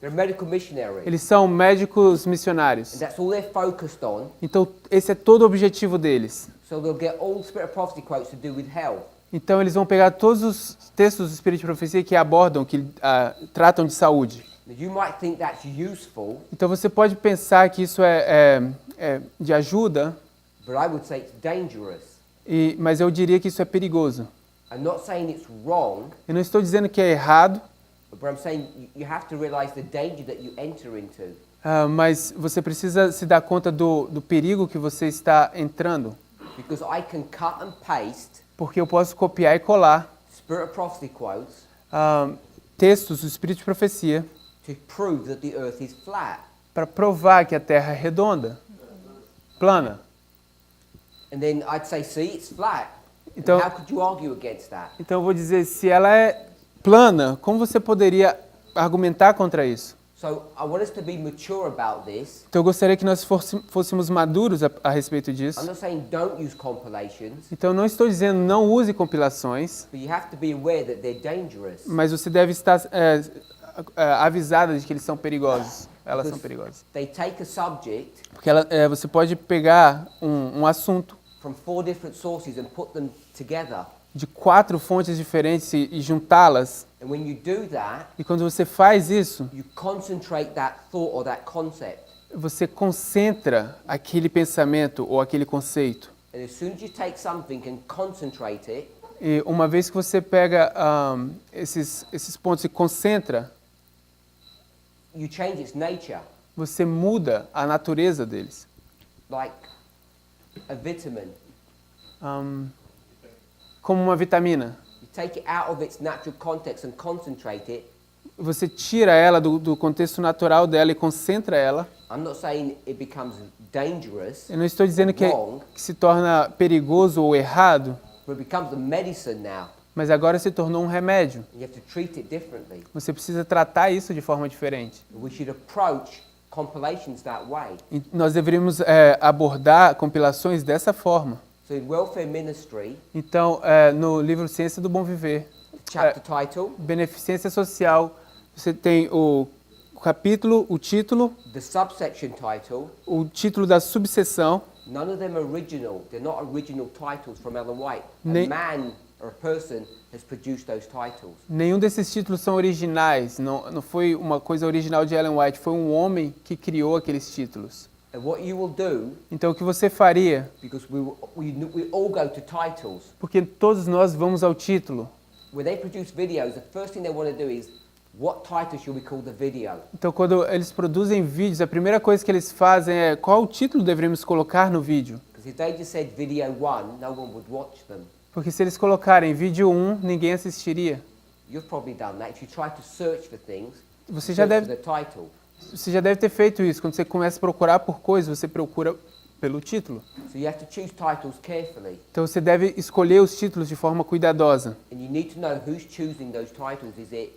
They're medical missionaries. Eles são médicos missionários. And that's all they're focused on. Então, esse é todo o objetivo deles. So they'll get all Spirit of Prophecy quotes to do with health. Então, eles vão pegar todos os textos do Espírito de Profecia que abordam, que tratam de saúde. Now, you might think that's useful, Então, você pode pensar que isso é de ajuda, but I would say it's dangerous. mas eu diria que isso é perigoso. I'm not saying it's wrong, Eu não estou dizendo que é errado, but I'm saying you have to realize the danger that you enter into. mas você precisa se dar conta do perigo que você está entrando. Because I can cut and paste Porque eu posso copiar e colar Spirit of Prophecy quotes textos do Espírito de Profecia to prove that the earth is flat. para provar que a Terra é redonda, plana. And then I'd say, see, it's flat. And Então- how could you argue against that? Então eu vou dizer, se ela é plana, como você poderia argumentar contra isso? So I want us to be mature about this. Então eu gostaria que nós fôssemos maduros a respeito disso. I'm not saying don't use compilations, Então eu não estou dizendo não use compilações, but you have to be aware that they're dangerous. mas você deve estar avisada de que eles são perigosos. Elas são perigosas. They take a subject Porque você pode pegar um assunto from 4 different sources and put them together. de 4 fontes diferentes e juntá-las. And when you do that, E quando você faz isso, you concentrate that thought or that concept. você concentra aquele pensamento ou aquele conceito. And as soon as you take something and concentrate it, E uma vez que você pega esses pontos e concentra, you change its nature. você muda a natureza deles. Like a vitamin. Como uma vitamina. You take it out of its natural context and concentrate it. Você tira ela do contexto natural dela e concentra ela. I'm not saying it becomes dangerous, Eu não estou dizendo que wrong, se torna perigoso ou errado, but it becomes a medicine now. mas agora se tornou um remédio. And you have to treat it differently. Você precisa tratar isso de forma diferente. We should approach compilations that way. E nós deveríamos abordar compilações dessa forma. So in welfare ministry, Então, no livro Ciência do Bom Viver, chapter title, Beneficência Social, você tem o capítulo, o título, the subsection title. o título da subseção. None of them are original. They're not original titles from Ellen White. Ne- A man or a person has produced those titles. Nenhum desses títulos são originais, não foi uma coisa original de Ellen White, foi um homem que criou aqueles títulos. And what you will do, Então, o que você faria, because we all go to titles, porque todos nós vamos ao título, when they produce videos, the first thing they want to do is, what title should we call the video? então quando eles produzem vídeos, a primeira coisa que eles fazem é qual título deveríamos colocar no vídeo. Because if they just said video 1, no one would watch them. Porque se eles colocarem vídeo 1, ninguém assistiria. You've probably done that. If you try to search for things, Você já search deve, for the title. você já deve ter feito isso. Quando você começa a procurar por coisas, você procura pelo título. So you have to choose titles carefully. Então você deve escolher os títulos de forma cuidadosa. And you need to know who's choosing those titles. Is it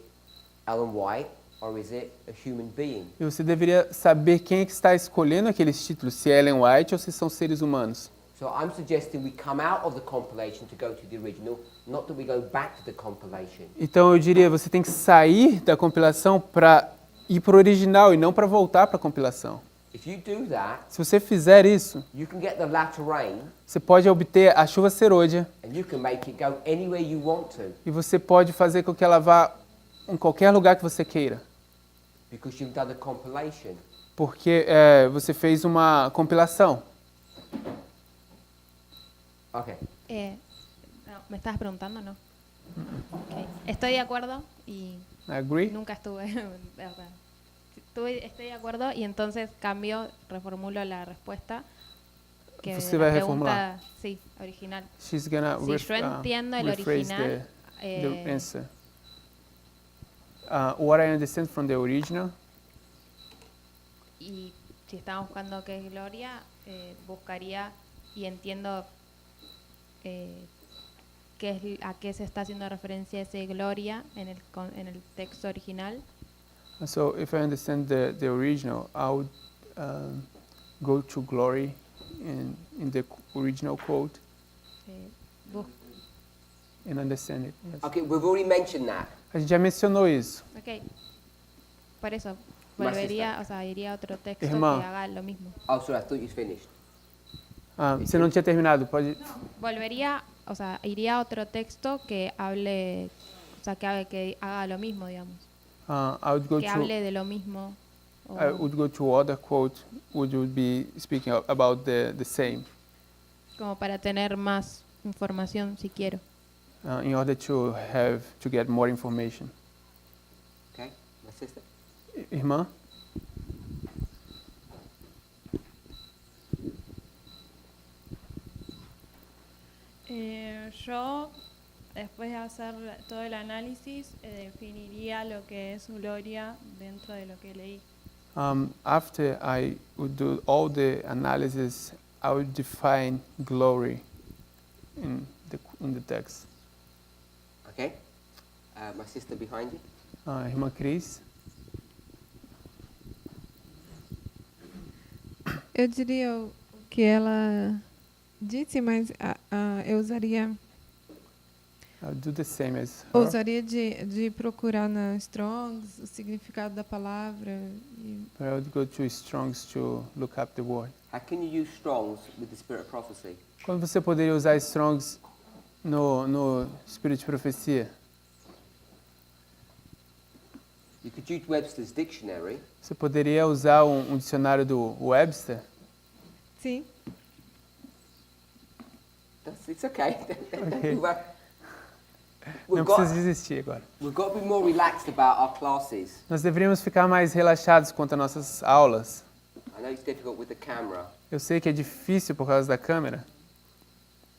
Ellen White or is it a human being? E você deveria saber quem é que está escolhendo aqueles títulos, se é Ellen White ou se são seres humanos. So I'm suggesting we come out of the compilation to go to the original, not that we go back to the compilation. Então eu diria, você tem que sair da compilação para ir para o original e não para voltar para a compilação. If you do that, Se você fizer isso, you can get the latter rain você pode obter a chuva serôdia and you can make it go anywhere you want to e você pode fazer com que ela vá em qualquer lugar que você queira, because you've done a compilation. porque você fez uma compilação. Okay. No, ¿me estabas preguntando o no? Ok. Estoy de acuerdo y I agree. nunca estuve. O sea, estoy de acuerdo y entonces cambio, reformulo la respuesta. Que Você la vai pregunta, reformular. sí, original. She's gonna Si yo entiendo el rephrase original, the answer. What I understand from the original, y si estamos buscando qué es gloria, buscaría y entiendo a qué se está haciendo referencia ese gloria en el texto original. so if I understand the original, I would go to glory in the original quote Bus- and understand it. Yes. Okay, we've already mentioned that. A gente já mencionou isso. Ok. Por eso, Más volvería, o sea, iría a otro texto Irmã. que haga lo mismo. Oh, sorry, I thought you'd finished. Você não tinha terminado, pode... Volvería, o sea, iría a otro texto que hable, o sea, que haga lo mismo, digamos. I would go Que hable de lo mismo. o- I would go to other quote which would be speaking about the same, como para tener más información si quiero. in order to get more information. Okay, my sister. Irmã? Yo, después de hacer todo el análisis, definiría lo que es gloria dentro de lo que leí. After I would do all the analysis, I would define glory in the text. Okay. My sister behind you. Irmã Cris? Eu diria o que ela disse, mas eu usaria I would do the same as her. ousaria de procurar na Strongs o significado da palavra. But I would go to Strong's to look up the word. How can you use Strong's with the spirit of prophecy? Quando você poderia usar Strong's no espírito de profecia? You could use Webster's dictionary. Você poderia usar um dicionário do Webster? Sim. It's okay. Okay. We've Não got, precisa desistir agora. we've got to be more relaxed about our classes. Nós deveríamos ficar mais relaxados quanto às nossas aulas. I know it's difficult with the camera, Eu sei que é difícil por causa da câmera,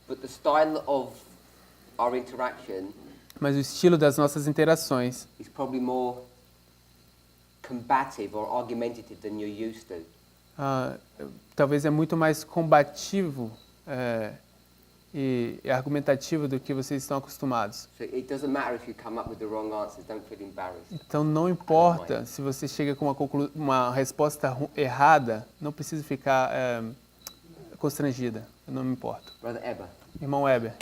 but the style of our interaction mas o estilo das nossas interações is probably more combative or argumentative than you're used to. talvez é muito mais combativo e argumentativo do que vocês estão acostumados. So it doesn't matter if you come up with the wrong answers, don't feel embarrassed. Então não importa se você chega com uma resposta errada, não precisa ficar constrangida, eu não me importo. Brother Eber. Irmão Weber.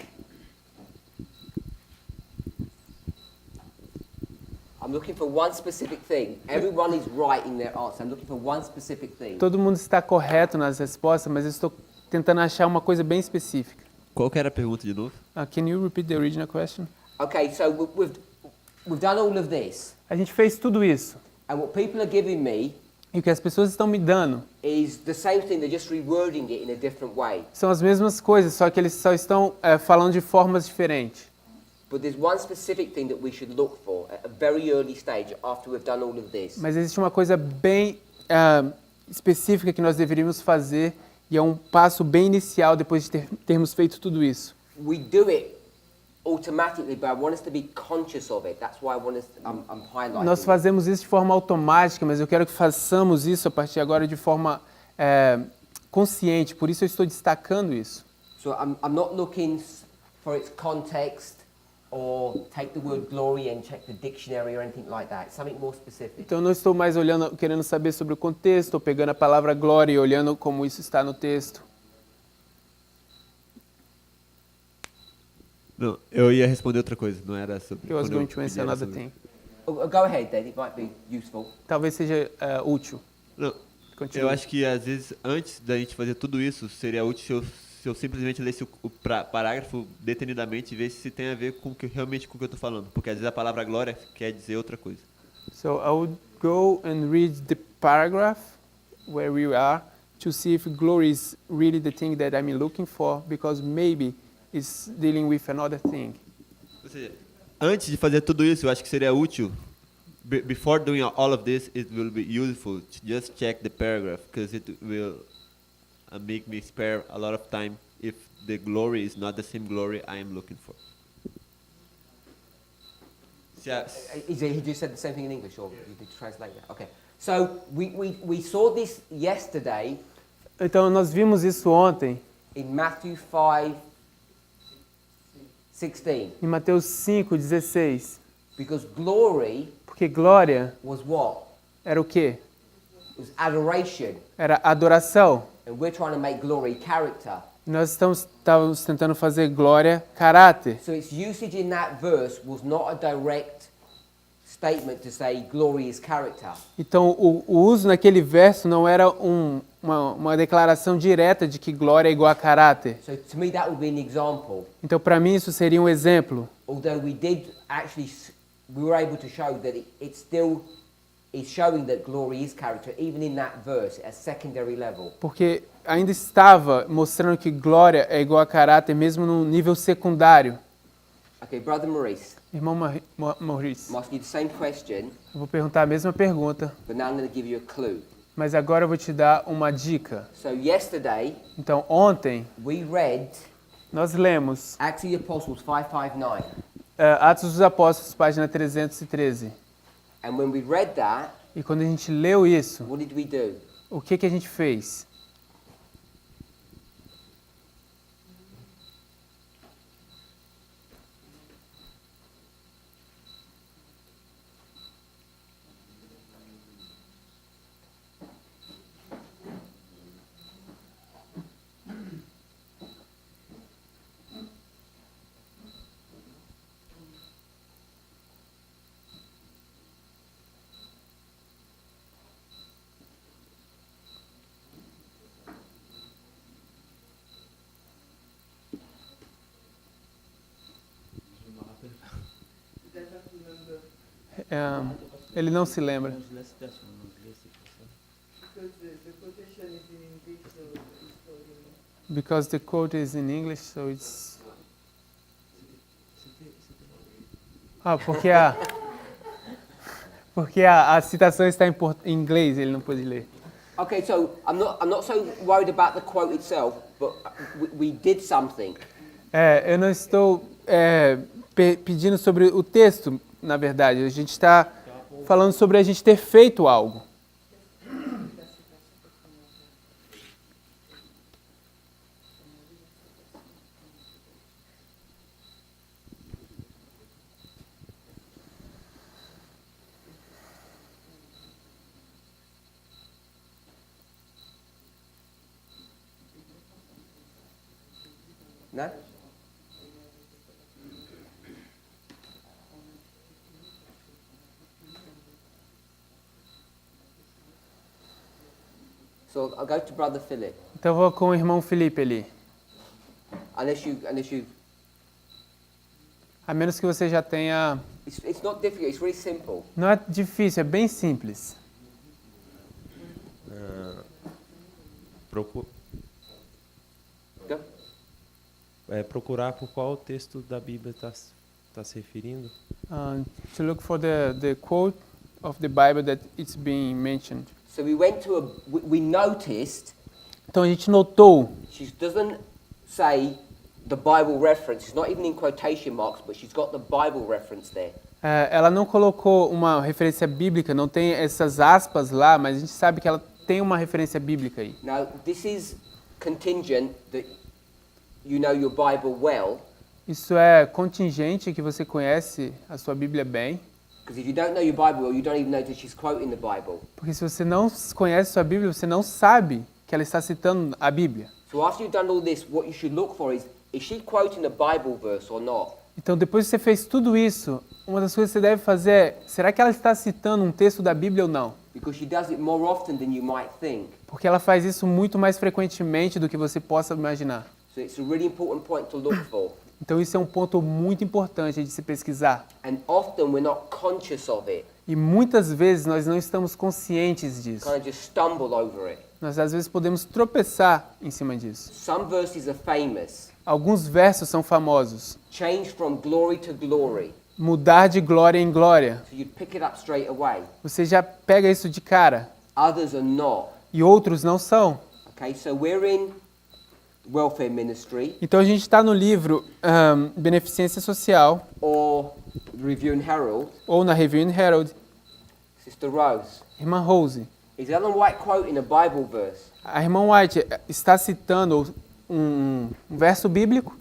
I'm looking for one specific thing. Everyone is right in their answer. I'm looking for one specific thing. Todo mundo está correto nas respostas, mas eu estou tentando achar uma coisa bem específica. Qual que era a pergunta de novo? Can you repeat the original question? Okay, so we've done all of this. A gente fez tudo isso. And what people are giving me E o que as pessoas estão me dando is the same thing, they're just rewording it in a different way. são as mesmas coisas, só que eles só estão falando de formas diferentes. But there's one specific thing that we should look for at a very early stage after we've done all of this. Mas existe uma coisa bem específica que nós deveríamos fazer e é um passo bem inicial depois de termos feito tudo isso. We do it automatically, but I want us to be conscious of it. That's why I'm highlighting Nós it. fazemos isso de forma automática, mas eu quero que façamos isso a partir de agora de forma consciente, por isso eu estou destacando isso. So I'm not looking for its context or take the word glory and check the dictionary or anything like that. It's something more specific. Então eu não estou mais olhando, querendo saber sobre o contexto, ou pegando a palavra glória e olhando como isso está no texto. Não, eu ia responder outra coisa, não era sobre... He was quando eu going to pedi answer era another sobre- thing. Go ahead then, it might be useful. Talvez seja útil. Não, Continue. eu acho que às vezes, antes da gente fazer tudo isso, seria útil se eu simplesmente lesse o parágrafo detenidamente e ver se tem a ver com realmente com o que eu estou falando. Porque às vezes a palavra glória quer dizer outra coisa. So I would go and read the paragraph where we are to see if glory is really the thing that I'm looking for, because maybe it's dealing with another thing. Ou seja, antes de fazer tudo isso, eu acho que seria útil, before doing all of this, it will be useful to just check the paragraph, because it will make me spare a lot of time if the glory is not the same glory I am looking for. He just said the same thing in English, or you could translate that? Okay. So we saw this yesterday Então nós vimos isso ontem in Matthew 5:16. em Mateus 5:16, Because glory porque glória was what? era o quê? It was adoration. Era adoração. And we're trying to make glory character. Nós estávamos tentando fazer glória caráter. So its usage in that verse was not a direct statement to say glory is character. Então o uso naquele verso não era uma declaração direta de que glória é igual a caráter. So to me that would be an example. Então para mim isso seria um exemplo. Although we were able to show that it still is showing that glory is character, even in that verse, at a secondary level. Porque ainda estava mostrando que glória é igual a caráter, mesmo no nível secundário. Okay, Brother Maurice. Irmão Maurice, I'm asking you the same question, eu vou perguntar a mesma pergunta, but now I'm going to give you a clue. mas agora eu vou te dar uma dica. So yesterday, Então ontem we read nós lemos Acts of the Apostles 5:59. Atos dos Apóstolos, página 313. And when we read that, E quando a gente leu isso, what did we do? o que a gente fez? Ele não se lembra. Because the quotation is in English, so it's for him. Because the quote is in English, so it's... porque a citação está em inglês, ele não pôde ler. Okay, so I'm not so worried about the quote itself, but we did something. Eu não estou pedindo sobre o texto, na verdade. A gente está falando sobre a gente ter feito algo. No? So I'll go to Brother Philip. Então eu vou com o irmão Felipe ali. Unless you. A menos que você já tenha... It's not difficult. It's really simple. Não é difícil, é bem simples. Procurar por qual texto da Bíblia está se referindo. To look for the quote of the Bible that it's being mentioned. So we noticed. Então a gente notou. She doesn't say the Bible reference. She's not even in quotation marks, but she's got the Bible reference there. Ela não colocou uma referência bíblica, não tem essas aspas lá, mas a gente sabe que ela tem uma referência bíblica aí. Now, this is contingent that you know your Bible well. Isso é contingente que você conhece a sua Bíblia bem. Because if you don't know your Bible well, you don't even know that she's quoting the Bible. Porque se você não conhece a sua Bíblia, você não sabe que ela está citando a Bíblia. So after you've done all this, what you should look for is she quoting a Bible verse or not? Então, depois que você fez tudo isso, uma das coisas que você deve fazer é, será que ela está citando um texto da Bíblia ou não? Because she does it more often than you might think. Porque ela faz isso muito mais frequentemente do que você possa imaginar. So it's a really important point to look for. Então, isso é um ponto muito importante de se pesquisar. And often we're not conscious of it. E muitas vezes nós não estamos conscientes disso. Kind of just stumble over it. Nós às vezes podemos tropeçar em cima disso. Some verses are famous. Alguns versos são famosos. Change from glory to glory. Mudar de glória em glória. So you'd pick it up straight away. Você já pega isso de cara. Others are not. E outros não são. Okay, so we're in welfare ministry. Então a gente está no livro Beneficência Social. Or Review and Herald. Ou na Review and Herald. Sister Rose. Irmã Rose. Is Ellen White quoting a Bible verse? A irmã White está citando um verso bíblico?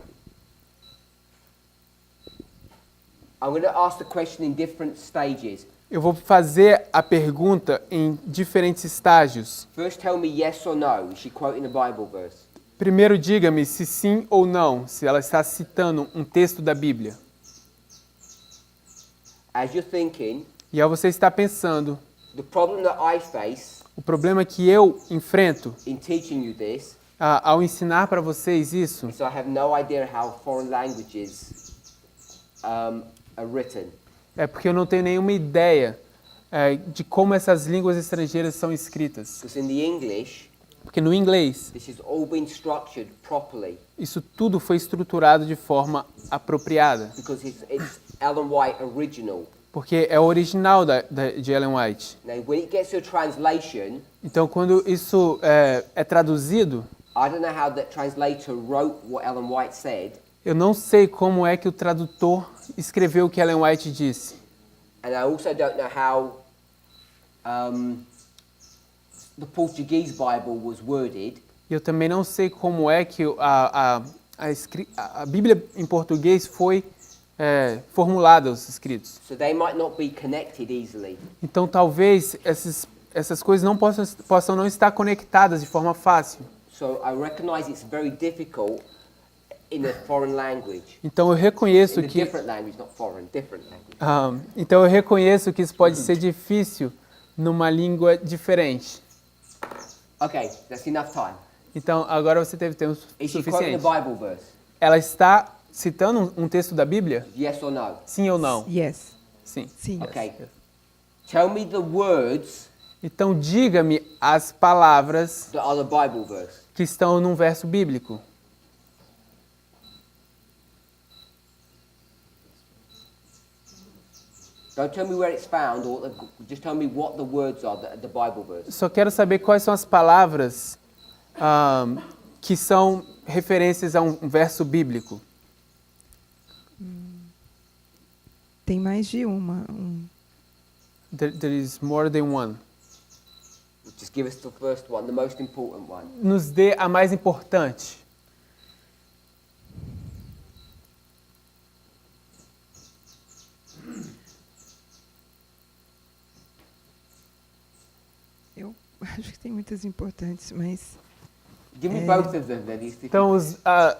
I'm going to ask the question in different stages. Eu vou fazer a pergunta em diferentes estágios. First, tell me yes or no. Is she quoting a Bible verse? Primeiro, diga-me se sim ou não, se ela está citando um texto da Bíblia. As you're thinking, e ao você estar pensando, the problem that I face o problema que eu enfrento in teaching you this, ao ensinar para vocês isso, is I have no idea how foreign languages are written. É porque eu não tenho nenhuma ideia de como essas línguas estrangeiras são escritas. Because in the English, porque no inglês, this has all been structured properly. Isso tudo foi estruturado de forma apropriada. Because it's Ellen White original. Porque é o original de Ellen White. Now, when it gets to a translation, então, quando isso é traduzido, I don't know how that translator wrote what Ellen White said. Eu não sei como é que o tradutor escreveu o que Ellen White disse. And I also don't know how the Portuguese Bible was worded. Eu também não sei como é que a Bíblia em português foi formulada, os escritos. So they might not be connected easily. Então talvez essas coisas não possam não estar conectadas de forma fácil. So I recognize it's very difficult in a foreign language. Então eu reconheço que different language, not foreign, different language. Então eu reconheço que isso pode ser difícil numa língua diferente. Okay, that's enough time. Então agora você teve tempo suficiente. Is she quoting a Bible verse? Ela está citando um texto da Bíblia? Yes or no? Sim ou não? Yes. Sim. Sim. Okay. Tell me the words. Então diga-me as palavras that are the Bible verse. Que estão num verso bíblico. Don't tell me where it's found, or just tell me what the words are that are the Bible verse. Só quero saber quais são as palavras que são referências a um verso bíblico. Tem mais de uma. There is more than one. Just give us the first one, the most important one. Nos dê a mais importante. Eu acho que tem muitas importantes, mas... Give me both of them, then. Então,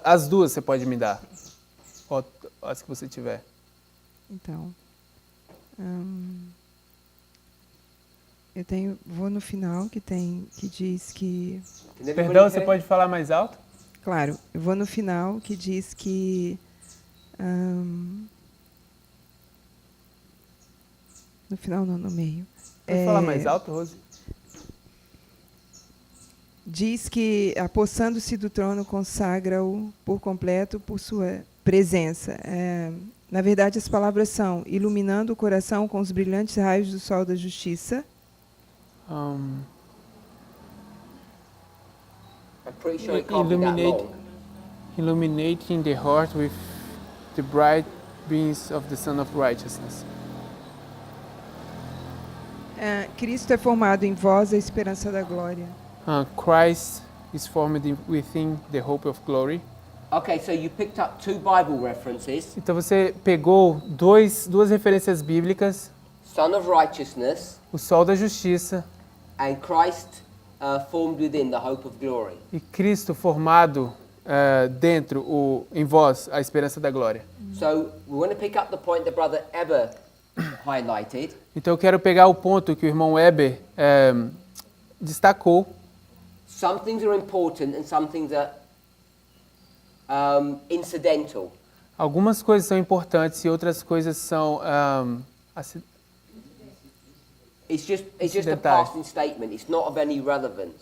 as duas você pode me dar. Ou as que você tiver. Então... eu vou no final, que diz que... Perdão, você pode falar mais alto? Claro, eu vou no final, que diz que... no final não, no meio. Pode falar mais alto, Rose? Diz que, apossando-se do trono, consagra-o por completo por sua presença. Na verdade, as palavras são: iluminando o coração com os brilhantes raios do sol da justiça. I'm pretty sure it can't be that long. Illuminating the heart with the bright beams of the Sun of Righteousness. Cristo é formado em vós a esperança da glória. Christ is formed within the hope of glory. Okay, so you picked up two Bible references. Então você pegou duas referências bíblicas. Son of Righteousness. O sol da justiça. And Christ formed within the hope of glory. E Cristo formado dentro, em vós, a esperança da glória. So we want to pick up the point that Brother Eber highlighted. Então eu quero pegar o ponto que o irmão Weber destacou. Some things are important and some things are incidental. Algumas coisas são importantes e outras coisas são It's just a passing statement. It's not of any relevance.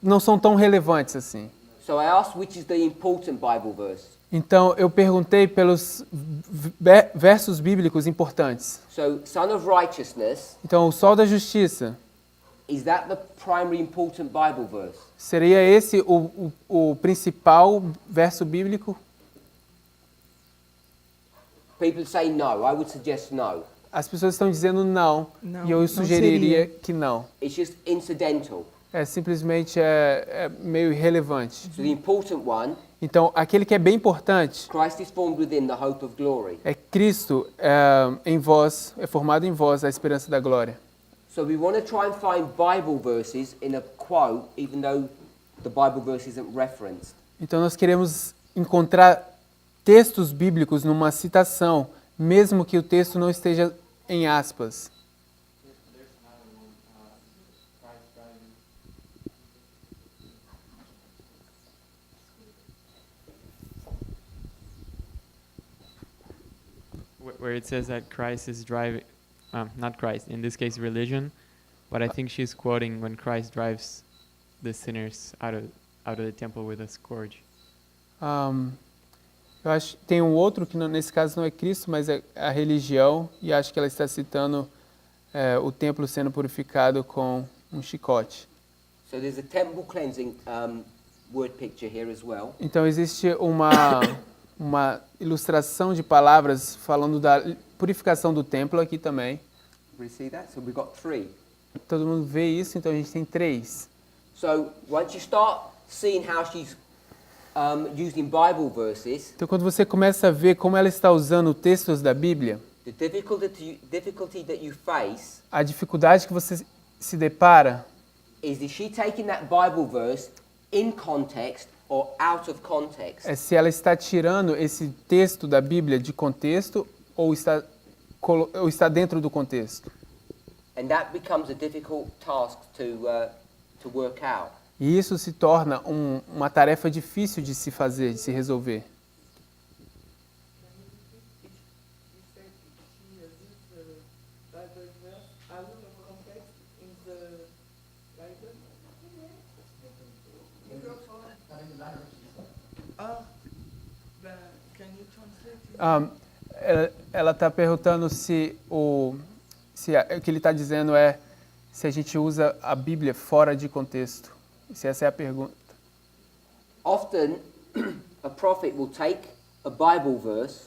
Não são tão relevantes assim. So I asked which is the important Bible verse. Então eu perguntei pelos versos bíblicos importantes. So Son of Righteousness. Então o Sol da Justiça. Is that the primary important Bible verse? Seria esse o principal verso bíblico? People say no. I would suggest no. As pessoas estão dizendo não e eu sugeriria que não. It's just incidental. É simplesmente meio irrelevante. So the important one. Então aquele que é bem importante. Christ is formed within the hope of glory. É Cristo em vós, é formado em vós a esperança da glória. So we want to try and find Bible verses in a quote, even though the Bible verse isn't referenced. Então nós queremos encontrar textos bíblicos numa citação, mesmo que o texto não esteja em aspas. Where it says that Christ is driving, not Christ, in this case religion, but I think she's quoting when Christ drives the sinners out of the temple with a scourge. Eu acho que tem um outro que nesse caso não é Cristo, mas é a religião, e acho que ela está citando o templo sendo purificado com um chicote. So there's a temple cleansing word picture here as well. Então existe uma ilustração de palavras falando da purificação do templo aqui também. We see that? So we've got 3. Todo mundo vê isso, então a gente tem 3. So once you start seeing how she's using Bible verses, então quando você começa a ver como ela está usando textos da Bíblia, the difficulty that you face, a dificuldade que você se depara, is she taking that Bible verse in context or out of context? É se ela está tirando esse texto da Bíblia de contexto ou está dentro do contexto. And that becomes a difficult task to work out. E isso se torna uma tarefa difícil de se fazer, de se resolver. Ela está perguntando se o que ele está dizendo é se a gente usa a Bíblia fora de contexto. Se essa é a pergunta. Often, a prophet will take a Bible verse.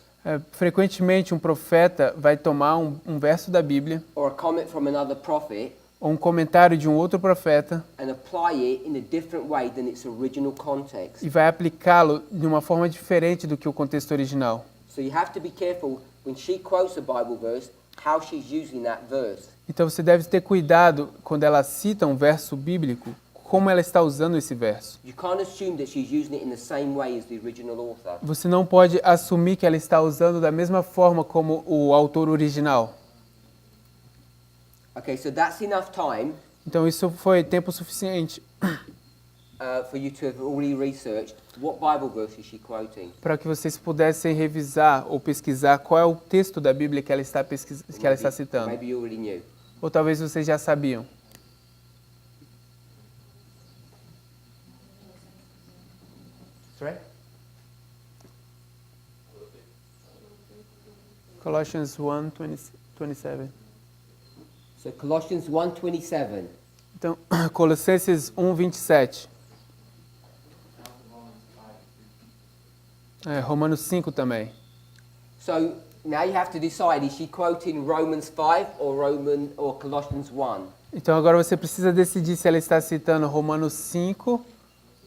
Frequentemente um profeta vai tomar um verso da Bíblia. Or a comment from another prophet. Ou um comentário de um outro profeta. And apply it in a different way than its original context. E vai aplicá-lo de uma forma diferente do que o contexto original. So you have to be careful when she quotes a Bible verse, how she's using that verse. Então você deve ter cuidado quando ela cita um verso bíblico, como ela está usando esse verso. You can't assume that she's using it in the same way as the original author. Você não pode assumir que ela está usando da mesma forma como o autor original. Okay, so that's enough time. Então isso foi tempo suficiente. For you to have already researched what Bible verse is she quoting. Para que vocês pudessem revisar ou pesquisar qual é o texto da Bíblia que ela está citando. Maybe you already knew. Ou talvez vocês já sabiam. Right? Colossians 1:27. So Colossians 1:27. Então, Colossenses 1:27. Romanos 5 também. So now you have to decide, is she quoting Romans 5 or Colossians 1? Então agora você precisa decidir se ela está citando Romanos 5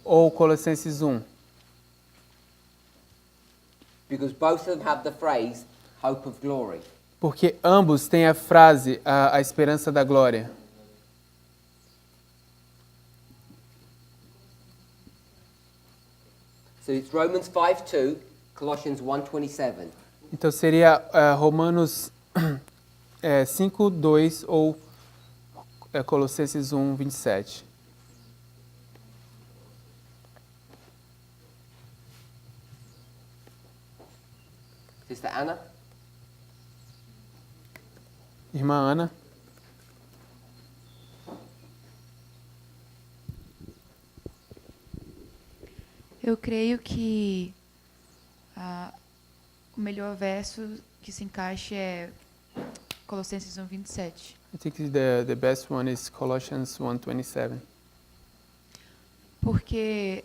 ou Colossenses 1. Because both of them have the phrase hope of glory. Porque ambos têm a frase a esperança da glória. So it's Romans 5:2, Colossians 1:27. Então seria Romanos 5:2 ou Colossenses 1:27. Sister Anna? Irmã Ana. Eu creio que o melhor verso que se encaixe é Colossenses 1:27. I think the best one is Colossians 1:27. Porque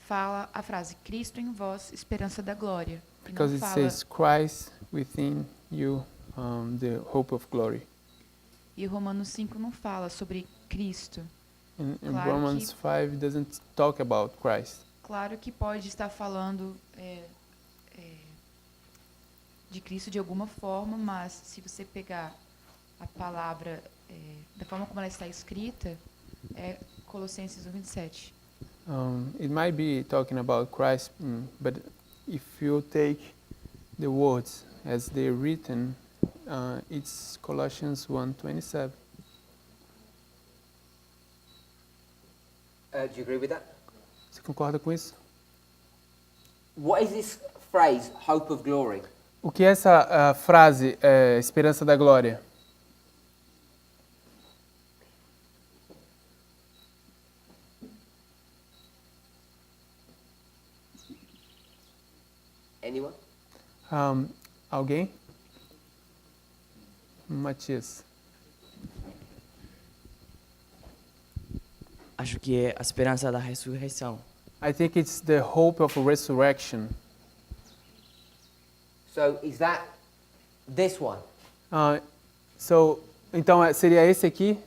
fala a frase Cristo em vós, esperança da glória. E Because não it fala, says Christ within you, the hope of glory. e Romanos 5 não fala sobre Cristo. In Claro Romans que- 5 doesn't talk about Christ. Claro que pode estar falando de Cristo de alguma forma, mas se você pegar a palavra da forma como ela está escrita, é Colossenses 1:27. It might be talking about Christ, but if you take the words as they're written, it's Colossians 1:27. Do you agree with that? Você concorda com isso? What is this phrase, hope of glory? O que é essa frase, esperança da glória? Anyone? Alguém? Matias. Acho que é a esperança da ressurreição. I think it's the hope of resurrection. So is that this one? Então seria esse aqui?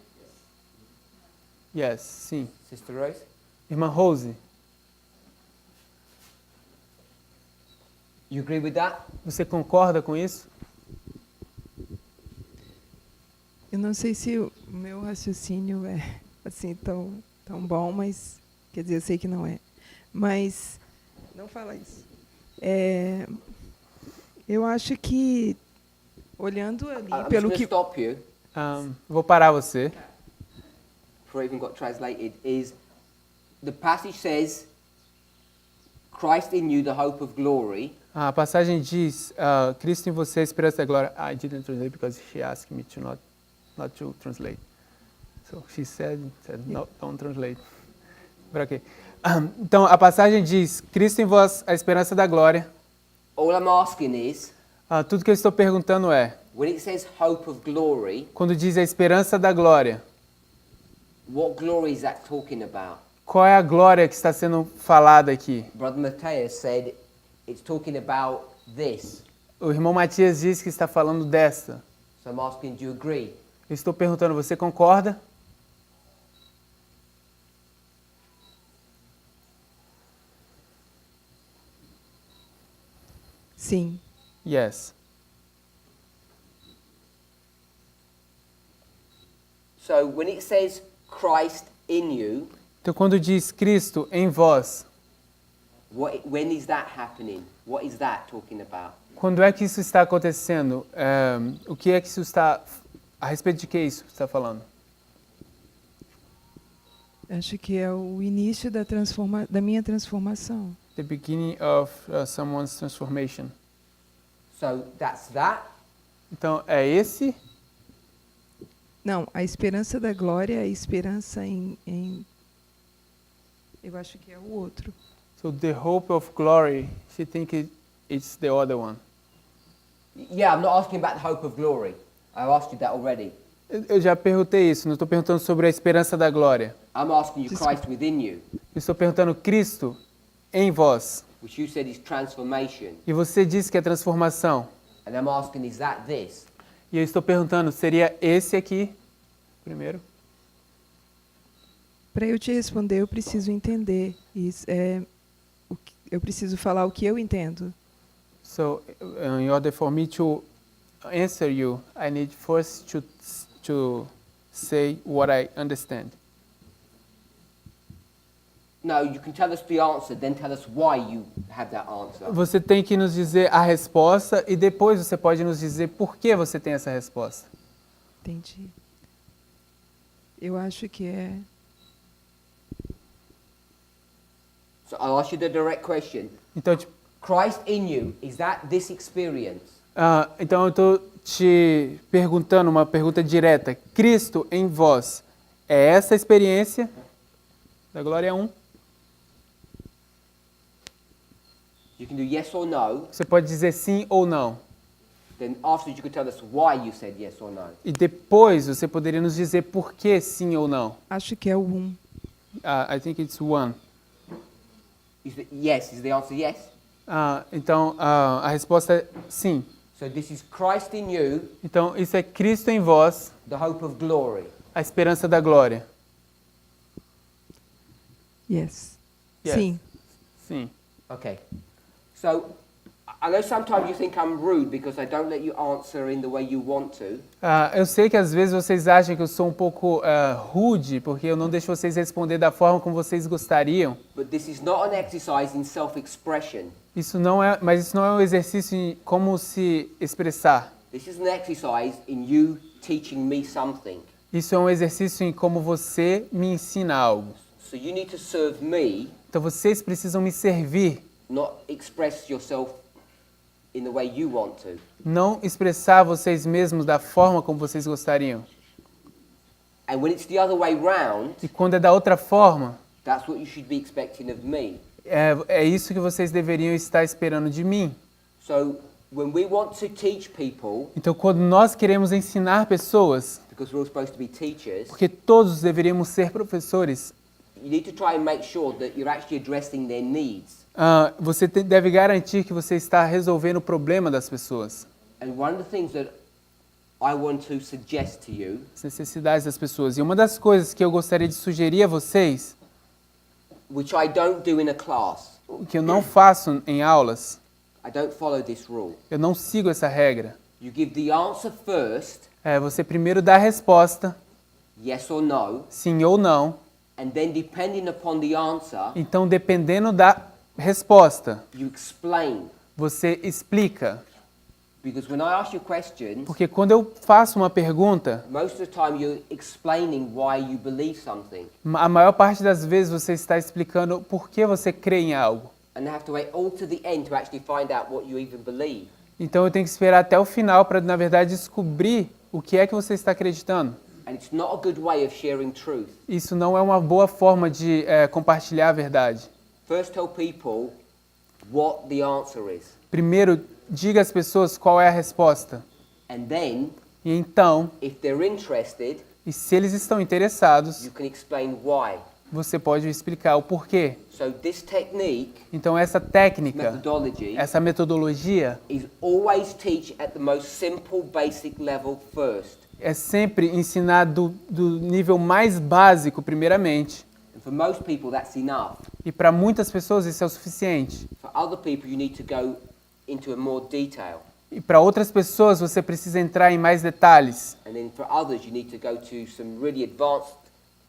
Yes, sim. Sister Rose? Irmã Rose, You agree with that? você concorda com isso? Eu não sei se o meu raciocínio é assim tão bom, mas quer dizer, eu sei que não é. Mas não fala isso. Eu acho que olhando ali I'm pelo just que going to stop you, Vou parar você. before it even got translated, is the passage says, Christ in you, the hope of glory. A passagem diz, Cristo em você, a esperança da glória. I didn't translate because she asked me to not to translate. So she said no, don't translate. But okay. Então a passagem diz, Cristo em vós, a esperança da glória. All I'm asking is, Tudo que eu estou perguntando é, when it says hope of glory, quando diz a esperança da glória, what glory is that talking about? qual é a glória que está sendo falada aqui? Brother Matthias said it's talking about this. O irmão Matias diz que está falando desta. So I'm asking, do you agree? Eu estou perguntando, você concorda? sim. Yes. So when it says Christ in you, Então quando diz Cristo em vós, when is that happening? What is that talking about? quando é que isso está acontecendo? O que é que isso está... A respeito de que isso está falando? Acho que é o início da minha transformação. The beginning of someone's transformation. So that's that? Então é esse? Não, a esperança da glória é a esperança em eu acho que é o outro. So the hope of glory, she thinks it's the other one. Yeah, I'm not asking about the hope of glory. I asked you that already. Eu já perguntei isso, não estou perguntando sobre a esperança da glória. I'm asking you Christ within you, Eu estou perguntando Cristo em vós. which you said is transformation. E você disse que é transformação. And I'm asking, is that this? E eu estou perguntando, seria esse aqui primeiro? Para eu te responder, eu preciso entender. Isso eu preciso falar o que eu entendo. So, in order for me to answer you, I need first to say what I understand. No, you can tell us the answer, then tell us why you have that answer. Você tem que nos dizer a resposta e depois você pode nos dizer por que você tem essa resposta. Entendi. Eu acho que é... So I'll ask you the direct question. Então, tipo, Christ in you, is that this experience? então eu estou te perguntando uma pergunta direta. Cristo em vós é essa experiência da Glória 1? You can do yes or no. Você pode dizer sim ou não. Then afterwards you can tell us why you said yes or no. E depois você poderia nos dizer por que sim ou não. Acho que é o 1. I think it's 1. Yes, is the answer yes? Então a resposta é sim. So this is Christ in you, Então isso é Cristo em vós, the hope of glory. a esperança da glória. Yes. Yes. Sim. Sim. Okay. So I know sometimes you think I'm rude because I don't let you answer in the way you want to. Eu sei que às vezes vocês acham que eu sou um pouco rude porque eu não deixo vocês responder da forma como vocês gostariam. But this is not an exercise in self-expression. Mas isso não é um exercício em como se expressar. This is an exercise in you teaching me something. Isso é um exercício em como você me ensina algo. So you need to serve me. Então vocês precisam me servir. Not express yourself in the way you want to. Não expressar vocês mesmos da forma como vocês gostariam. And when it's the other way round, E quando é da outra forma, that's what you should be expecting of me. é isso que vocês deveriam estar esperando de mim. So when we want to teach people, Então quando nós queremos ensinar pessoas, because we're all supposed to be teachers, porque todos deveríamos ser professores, you need to try and make sure that you're actually addressing their needs. você deve garantir que você está resolvendo o problema das pessoas. And one of the things that I want to suggest to you, As necessidades das pessoas. E uma das coisas que eu gostaria de sugerir a vocês, which I don't do in a class, o que eu não faço em aulas, I don't follow this rule. eu não sigo essa regra. You give the answer first, Você primeiro dá a resposta, yes or no, sim ou não. and then depending upon the answer, Então, dependendo da resposta, you explain. você explica. Because when I ask you questions, Porque quando eu faço uma pergunta, most of the time you're explaining why you believe something. a maior parte das vezes você está explicando por que você crê em algo. And I have to wait all to the end to actually find out what you even believe. Então, eu tenho que esperar até o final para, na verdade, descobrir o que é que você está acreditando. And it's not a good way of sharing truth. Isso não é uma boa forma de compartilhar a verdade. First tell people what the answer is. Primeiro, diga às pessoas qual é a resposta. And then, E então, if they're interested, e se eles estão interessados, you can explain why. você pode explicar o porquê. So this technique, Então, essa técnica, methodology, essa metodologia, is always teach at the most simple, basic level first. é sempre ensinar do nível mais básico, primeiramente. And for most people, that's enough. E para muitas pessoas isso é o suficiente. For other people, you need to go into a more detail. E para outras pessoas você precisa entrar em mais detalhes. And then for others, you need to go to some really advanced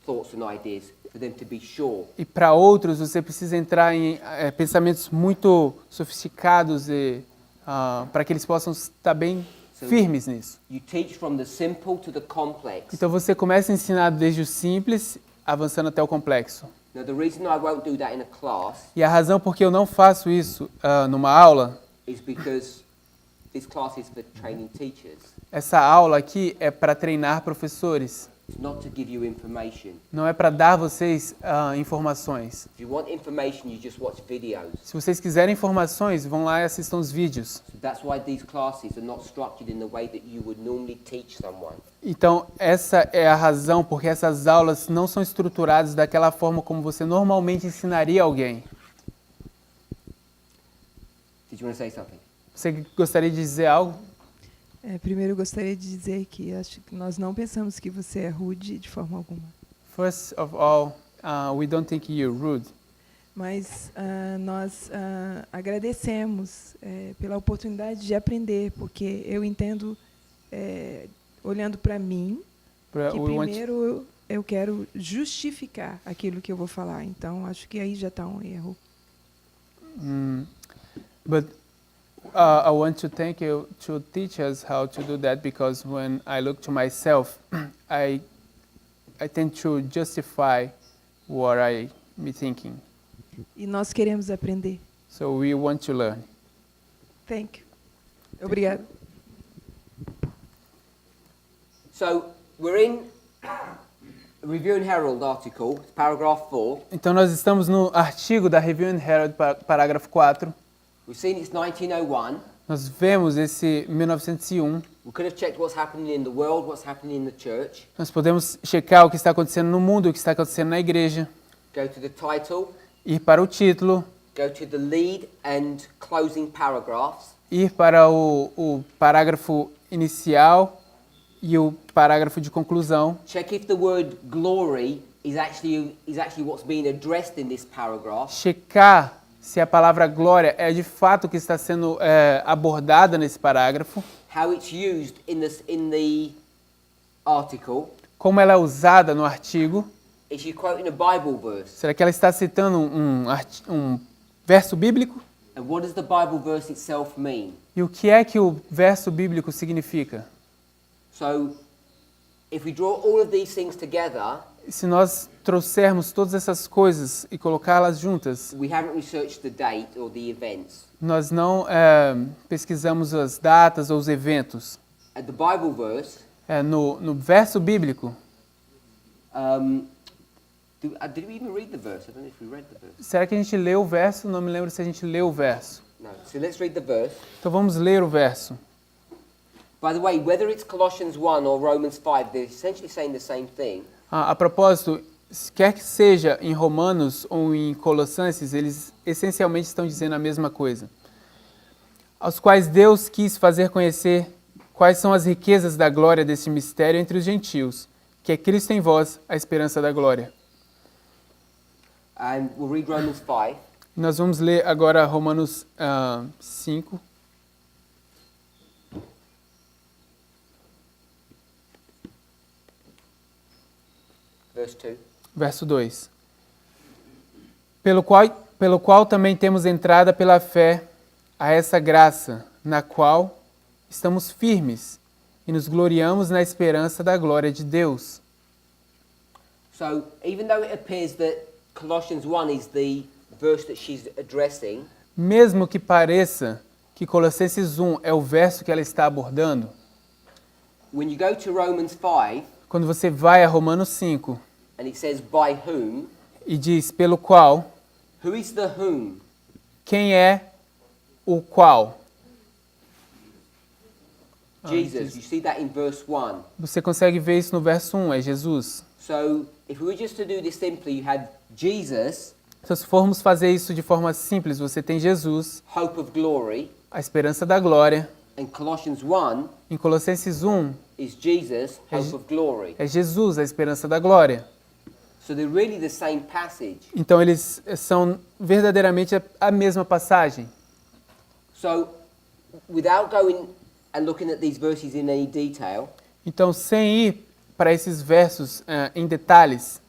thoughts and ideas for them to be sure. E para outros você precisa entrar em pensamentos muito sofisticados e para que eles possam estar bem firmes nisso. You teach from the simple to the complex. Então você começa a ensinar desde o simples, avançando até o complexo. Now the reason I won't do that in a class E a razão por que eu não faço isso numa aula, is because this class is for training teachers. essa aula aqui é para treinar professores. It's not to give you information. Não é para dar vocês informações. If you want information, you just watch videos. Se vocês quiserem informações, vão lá e assistam os vídeos. So that's why these classes are not structured in the way that you would normally teach someone. Então, essa é a razão porque essas aulas não são estruturadas daquela forma como você normalmente ensinaria alguém. Did you want to say something? Você gostaria de dizer algo? Primeiro, eu gostaria de dizer que acho que nós não pensamos que você é rude de forma alguma. First of all, we don't think you're rude. Mas nós agradecemos pela oportunidade de aprender, porque eu entendo, olhando para mim, que primeiro eu quero justificar aquilo que eu vou falar. Então, acho que aí já está um erro. But I want to thank you to teach us how to do that, because when I look to myself, I tend to justify what I be thinking. E nós queremos aprender. So we want to learn. Thank you. Obrigado. So we're in Review and Herald article, paragraph 4. Então nós estamos no artigo da Review and Herald, parágrafo 4. We've seen it's 1901. Nós vemos esse 1901. We could have checked what's happening in the world, what's happening in the church. Nós podemos checar o que está acontecendo no mundo, o que está acontecendo na igreja. Go to the title. Ir para o título. Go to the lead and closing paragraphs. Ir para o parágrafo inicial e o parágrafo de conclusão. Check if the word glory is actually what's being addressed in this paragraph. Checar se a palavra glória é de fato o que está sendo abordada nesse parágrafo. How it's used in the article. Como ela é usada no artigo. Is she quoting a Bible verse? Será que ela está citando um verso bíblico? And what does the Bible verse itself mean? E o que é que o verso bíblico significa? So, if we draw all of these things together, se nós trouxermos todas essas coisas e colocá-las juntas, we haven't researched the date or the events. Nós não pesquisamos as datas ou os eventos. At the Bible verse, no verso bíblico. Did we even read the verse? I don't know if we read the verse. Será que a gente leu o verso? Não me lembro se a gente leu o verso. No. So let's read the verse. Então vamos ler o verso. By the way, whether it's Colossians 1 or Romans 5, they're essentially saying the same thing. A propósito, quer que seja em Romanos ou em Colossenses, eles essencialmente estão dizendo a mesma coisa. Aos quais Deus quis fazer conhecer quais são as riquezas da glória desse mistério entre os gentios, que é Cristo em vós, a esperança da glória. And we'll read Romans 5. Nós vamos ler agora Romanos 5. Verse 2. Verso 2. Pelo qual também temos entrada pela fé a essa graça, na qual estamos firmes e nos gloriamos na esperança da glória de Deus. So, even though it appears that Colossians 1 is the verse that she's addressing, mesmo que pareça que Colossenses 1 é o verso que ela está abordando, when you go to Romans 5, quando você vai a Romanos 5, and it says by whom, e diz pelo qual, who is the whom? Quem é o qual? Jesus. You see that in verse 1. Você consegue ver isso no verso 1, é Jesus. So, if we were just to do this simply, you had Jesus, então, se formos fazer isso de forma simples, você tem Jesus, hope of glory, a esperança da glória. and Colossians 1 em Colossenses 1, is Jesus, hope of glory. É Jesus, a esperança da glória. So they're really the same passage. Então eles são verdadeiramente a mesma passagem. So, without going and looking at these verses in any detail, então sem ir para esses versos em detalhes,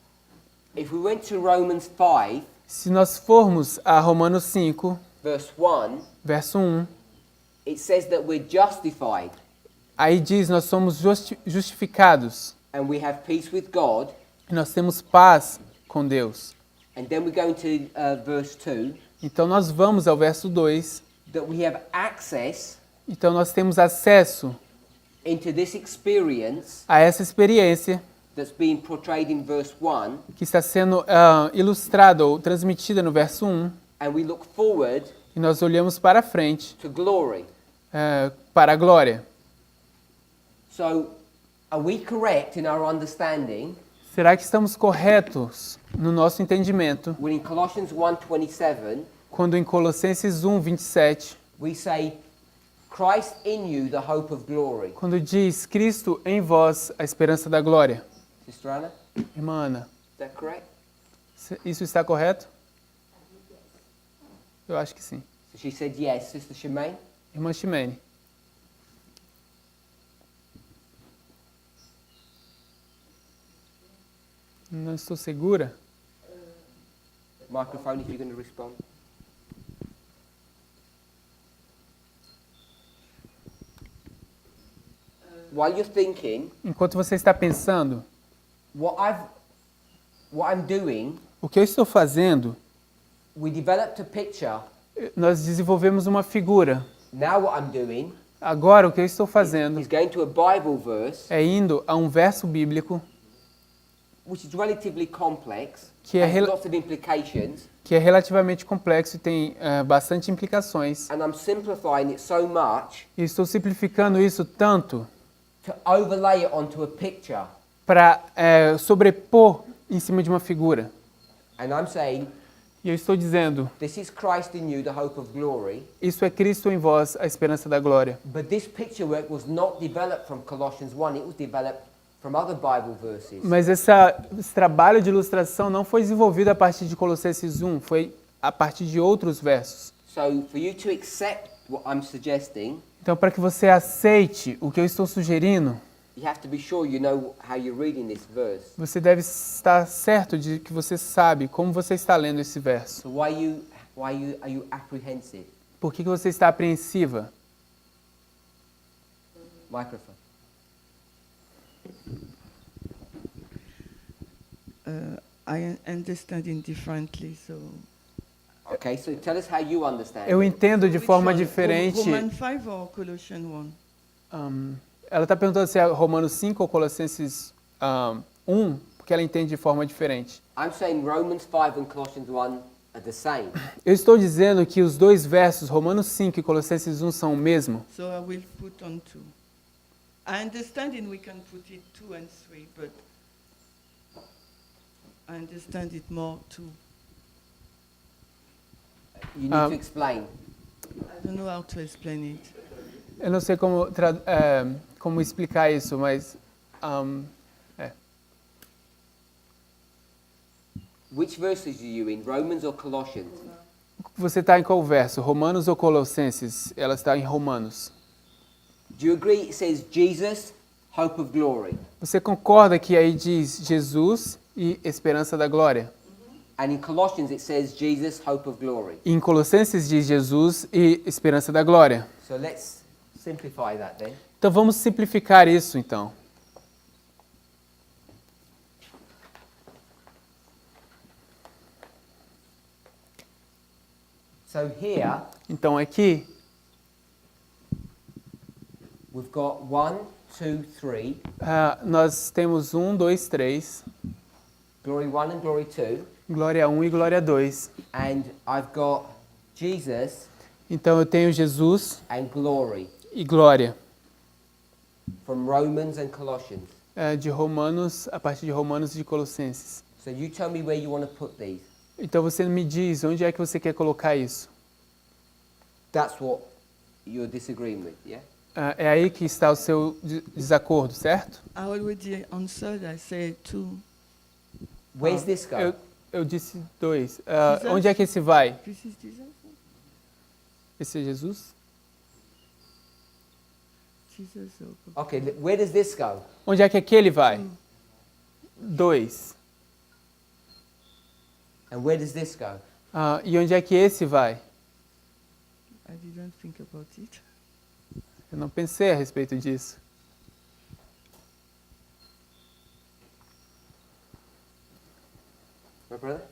if we went to Romans 5, se nós formos a Romanos 5, verso 1, it says that we're justified. Aí diz, nós somos justificados. And we have peace with God. E nós temos paz com Deus. And then we go into verse 2. Então nós vamos ao verso 2. That we have access. Então nós temos acesso into this experience. A essa experiência. That's being portrayed in verse 1. Que está sendo ilustrada ou transmitida no verso 1. And we look forward. E nós olhamos para frente. To glory. Para a glória. So, are we correct in our understanding? Será que estamos corretos no nosso entendimento? When in Colossians 1:27, quando em Colossenses 1:27, we say Christ in you, the hope of glory. Quando diz Cristo em vós, a esperança da glória. Sister Anna? Irmã Ana. Is that correct? Isso está correto? Eu acho que sim. So she said yes. Sister Shemaine? Irmã Shemaine. Não estou segura. Microphone, if you're going to respond. While you're thinking, Enquanto você está pensando, what I'm doing, o que eu estou fazendo, we developed a picture. nós desenvolvemos uma figura. Now what I'm doing Agora, o que eu estou fazendo is going to a Bible verse, é indo a um verso bíblico which is relatively complex, que é, has lots of implications, que é relativamente complexo e tem bastante implicações. and I'm simplifying it so much E estou simplificando isso tanto to overlay it onto a picture. para sobrepor em cima de uma figura. And I'm saying, E eu estou dizendo, this is Christ in you, the hope of glory. isso é Cristo em vós, a esperança da glória. But this picture work was not developed from Colossians 1, it was developed from other Bible verses. Mas esse trabalho de ilustração não foi desenvolvido a partir de Colossenses 1, foi a partir de outros versos. So for you to accept what I'm suggesting, Então, para que você aceite o que eu estou sugerindo, you have to be sure you know how you're reading this verse. você deve estar certo de que você sabe como você está lendo esse verso. So are you apprehensive? Por que você está apreensiva? Microphone. I understand it differently, so... Okay, so tell us how you understand Eu it. entendo de Which forma one? diferente. Roman 5 or Colossians 1? Ela está perguntando se é Romanos 5 ou Colossenses 1, porque ela entende de forma diferente. I'm saying Romans 5 and Colossians 1 are the same. Eu estou dizendo que os dois versos, Romanos 5 e Colossenses 1, são o mesmo. So I will put on 2. I understand we can put it 2 and 3, but I understand it more 2. You need to explain. I don't know how to explain it. Eu não sei como explicar isso, mas Which verses are you in, Romans or Colossians? você está em qual verso? Romanos ou Colossenses? Ela está em Romanos. Do you agree it says Jesus, hope of glory? Você concorda que aí diz Jesus e esperança da glória? And in Colossians it says Jesus, hope of glory. E em Colossenses diz Jesus e esperança da glória. So let's simplify that then. Então vamos simplificar isso então. So here Então aqui we've got 1, 2, 3, nós temos 1, 2, 3, glory 1 and glory 2, glória 1 e glória 2. and I've got Jesus Então eu tenho Jesus and glory e glória. from Romans and Colossians. De Romanos, a partir de Romanos e de Colossenses. So you tell me where you want to put these. Então você me diz onde é que você quer colocar isso. That's what you're disagreeing with, yeah? É aí que está o seu desacordo, certo? I already answered, I said 2. Where's this go? Eu disse 2. Onde é que esse vai? This is Jesus? Esse é Jesus? Jesus, Okay, where does this go? Onde é que aquele vai? 2. And where does this go? E onde é que esse vai? I didn't think about it. Eu não pensei a respeito disso. My brother?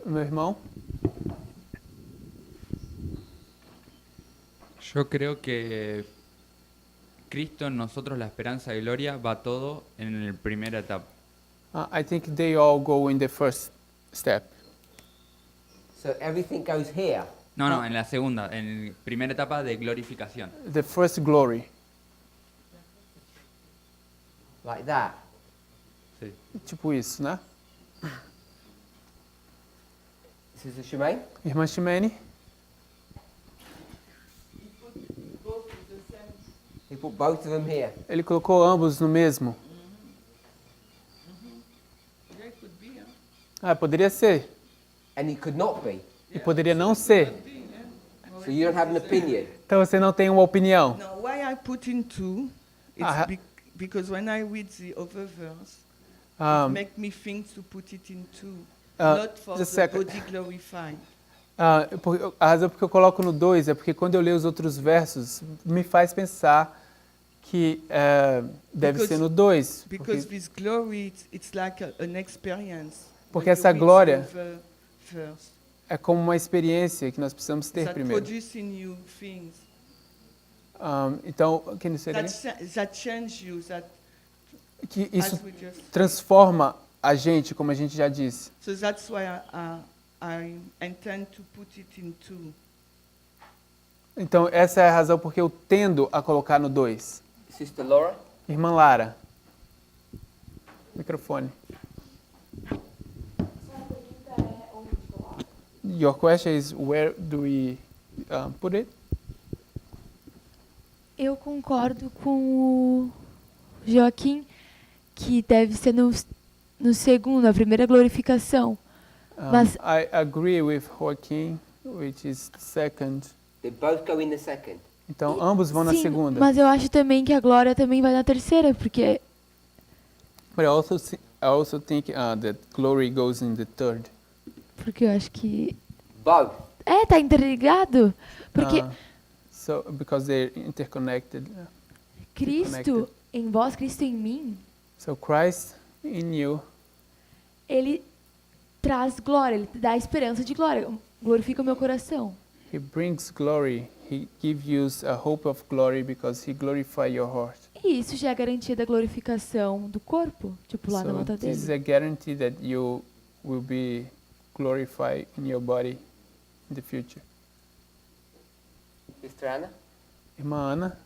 Meu irmão? Yo creo que Cristo en nosotros, la esperanza y gloria, va todo en la primera etapa. I think they all go in the first step. So everything goes here. No, en la segunda, en la primera etapa de glorificación. The first glory. Like that. Sí. Tipo isso, né? This is Shemaine? Irmã Ximene? He put both of them here. Ele colocou ambos no mesmo. Poderia ser. And it could not be. E poderia não ser. So you don't have an opinion. Então você não tem uma opinião. Now, why I put in 2, it's because when I read the other verse, Make me think to put it in two, Uh, not for just the a second. body glorified. A razão porque eu coloco no 2 é porque quando eu leio os outros versos, me faz pensar que deve ser no 2. Because this glory, it's like an experience. Porque when essa you read glória the verse. é como uma experiência que nós precisamos ter That primeiro. produce in you things. Então, can you say that again? That change you, Que isso as we just transforma a gente, como a gente já disse. So that's why I intend to put it in two. Então, essa é a razão porque eu tendo a colocar no 2. Sister Laura? Irmã Lara. Microfone. Your question is, where do we put it? Eu concordo com o Joaquim que deve ser no segundo, a primeira glorificação. Mas I agree with Joaquim, which is second. They both go in the second. Então, ambos vão na sim, segunda. mas eu acho também que a glória também vai na terceira, porque But I also think that glory goes in the third. eu acho que Both. tá interligado, porque Because they're interconnected. Cristo em vós, Cristo em mim, So Christ in you, ele traz glória, ele dá esperança de glória, glorifica o meu coração. he brings glory. He gives you a hope of glory because he glorifies your heart. E isso já é garantia da glorificação do corpo, tipo lá na So nota this is dele. a guarantee that you will be glorified in your body in the future. Sister Anna? Irmã Ana,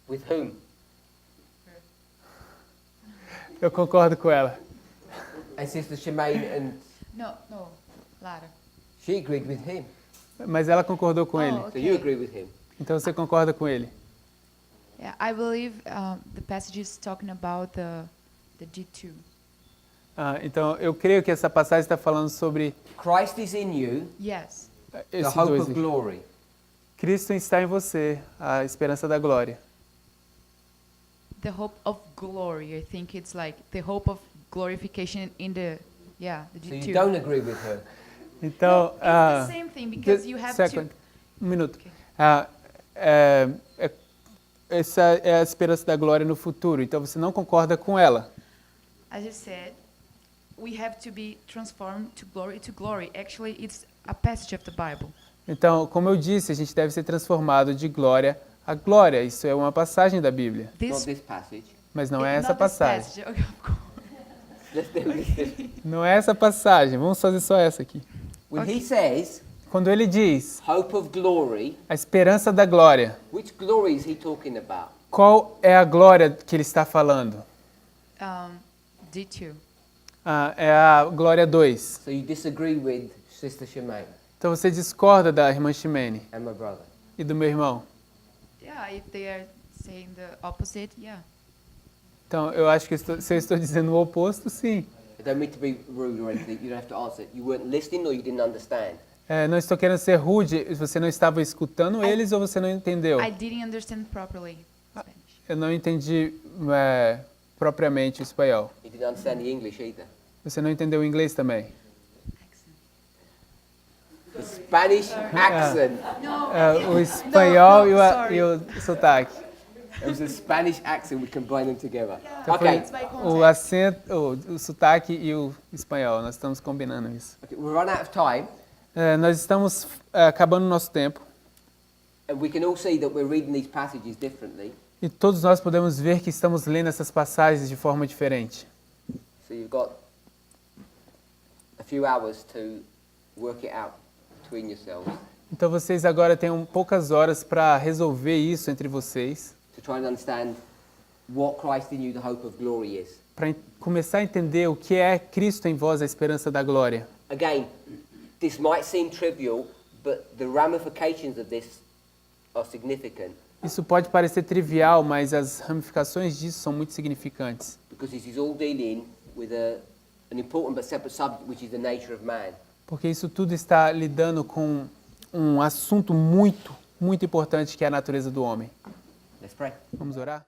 With whom? eu concordo com ela. And Sister Shemaine and No, Lara. she agreed with him. Mas ela concordou com ele. So you agree with him. Então você concorda com ele. Yeah, I believe the passage is talking about the D2. Então eu creio que essa passagem está falando sobre Christ is in you, Yes. the esses hope dois. of glory. Cristo está em você, a esperança da glória. The hope of glory. I think it's like the hope of glorification in the So D2. you don't agree with her. Então, It's the same thing because you have second, to. um minuto. Essa é a esperança da glória no futuro. Então você não concorda com ela. As you said, we have to be transformed to glory. Actually, it's a passage of the Bible. Então, como eu disse, a gente deve ser transformado de glória a glória. Isso é uma passagem da Bíblia. Not this passage. Mas não é essa Not this passagem. passage. Let's do this. Não é essa passagem. Vamos fazer só essa aqui. When he says, Quando ele diz hope of glory, a esperança da glória, which glory is he talking about? qual é a glória que ele está falando? D2. É a glória 2. So you disagree with Sister Shemaine Então você discorda da irmã Ximene and my brother. e do meu irmão. Yeah, if they are saying the opposite, yeah. Então eu acho que se eu estou dizendo o oposto, sim. I don't mean to be rude or anything. You don't have to answer. You weren't listening or you didn't understand. Não estou querendo ser rude. Você não estava escutando eles ou você não entendeu? I didn't understand properly Spanish. Eu não entendi propriamente o espanhol. You didn't understand the English either. Você não entendeu o inglês também? The Spanish accent. O espanhol e o sotaque. It was a Spanish accent. We combine them together. Então Okay. o acento, o sotaque e o espanhol. Nós estamos combinando isso. Okay, we're run out of time, Nós estamos acabando o nosso tempo. and we can all see that we're reading these passages differently. E todos nós podemos ver que estamos lendo essas passagens de forma diferente. So you've got a few hours to work it out between yourselves, Então vocês agora têm poucas horas para resolver isso entre vocês, to try and understand what Christ in you, the hope of glory, is. para começar a entender o que é Cristo em vós, a esperança da glória. Again, this might seem trivial, but the ramifications of this are significant, Isso pode parecer trivial, mas as ramificações disso são muito significantes. because this is all dealing with an important but separate subject, which is the nature of man. Porque isso tudo está lidando com um assunto muito, muito importante que é a natureza do homem. Let's pray. Vamos orar?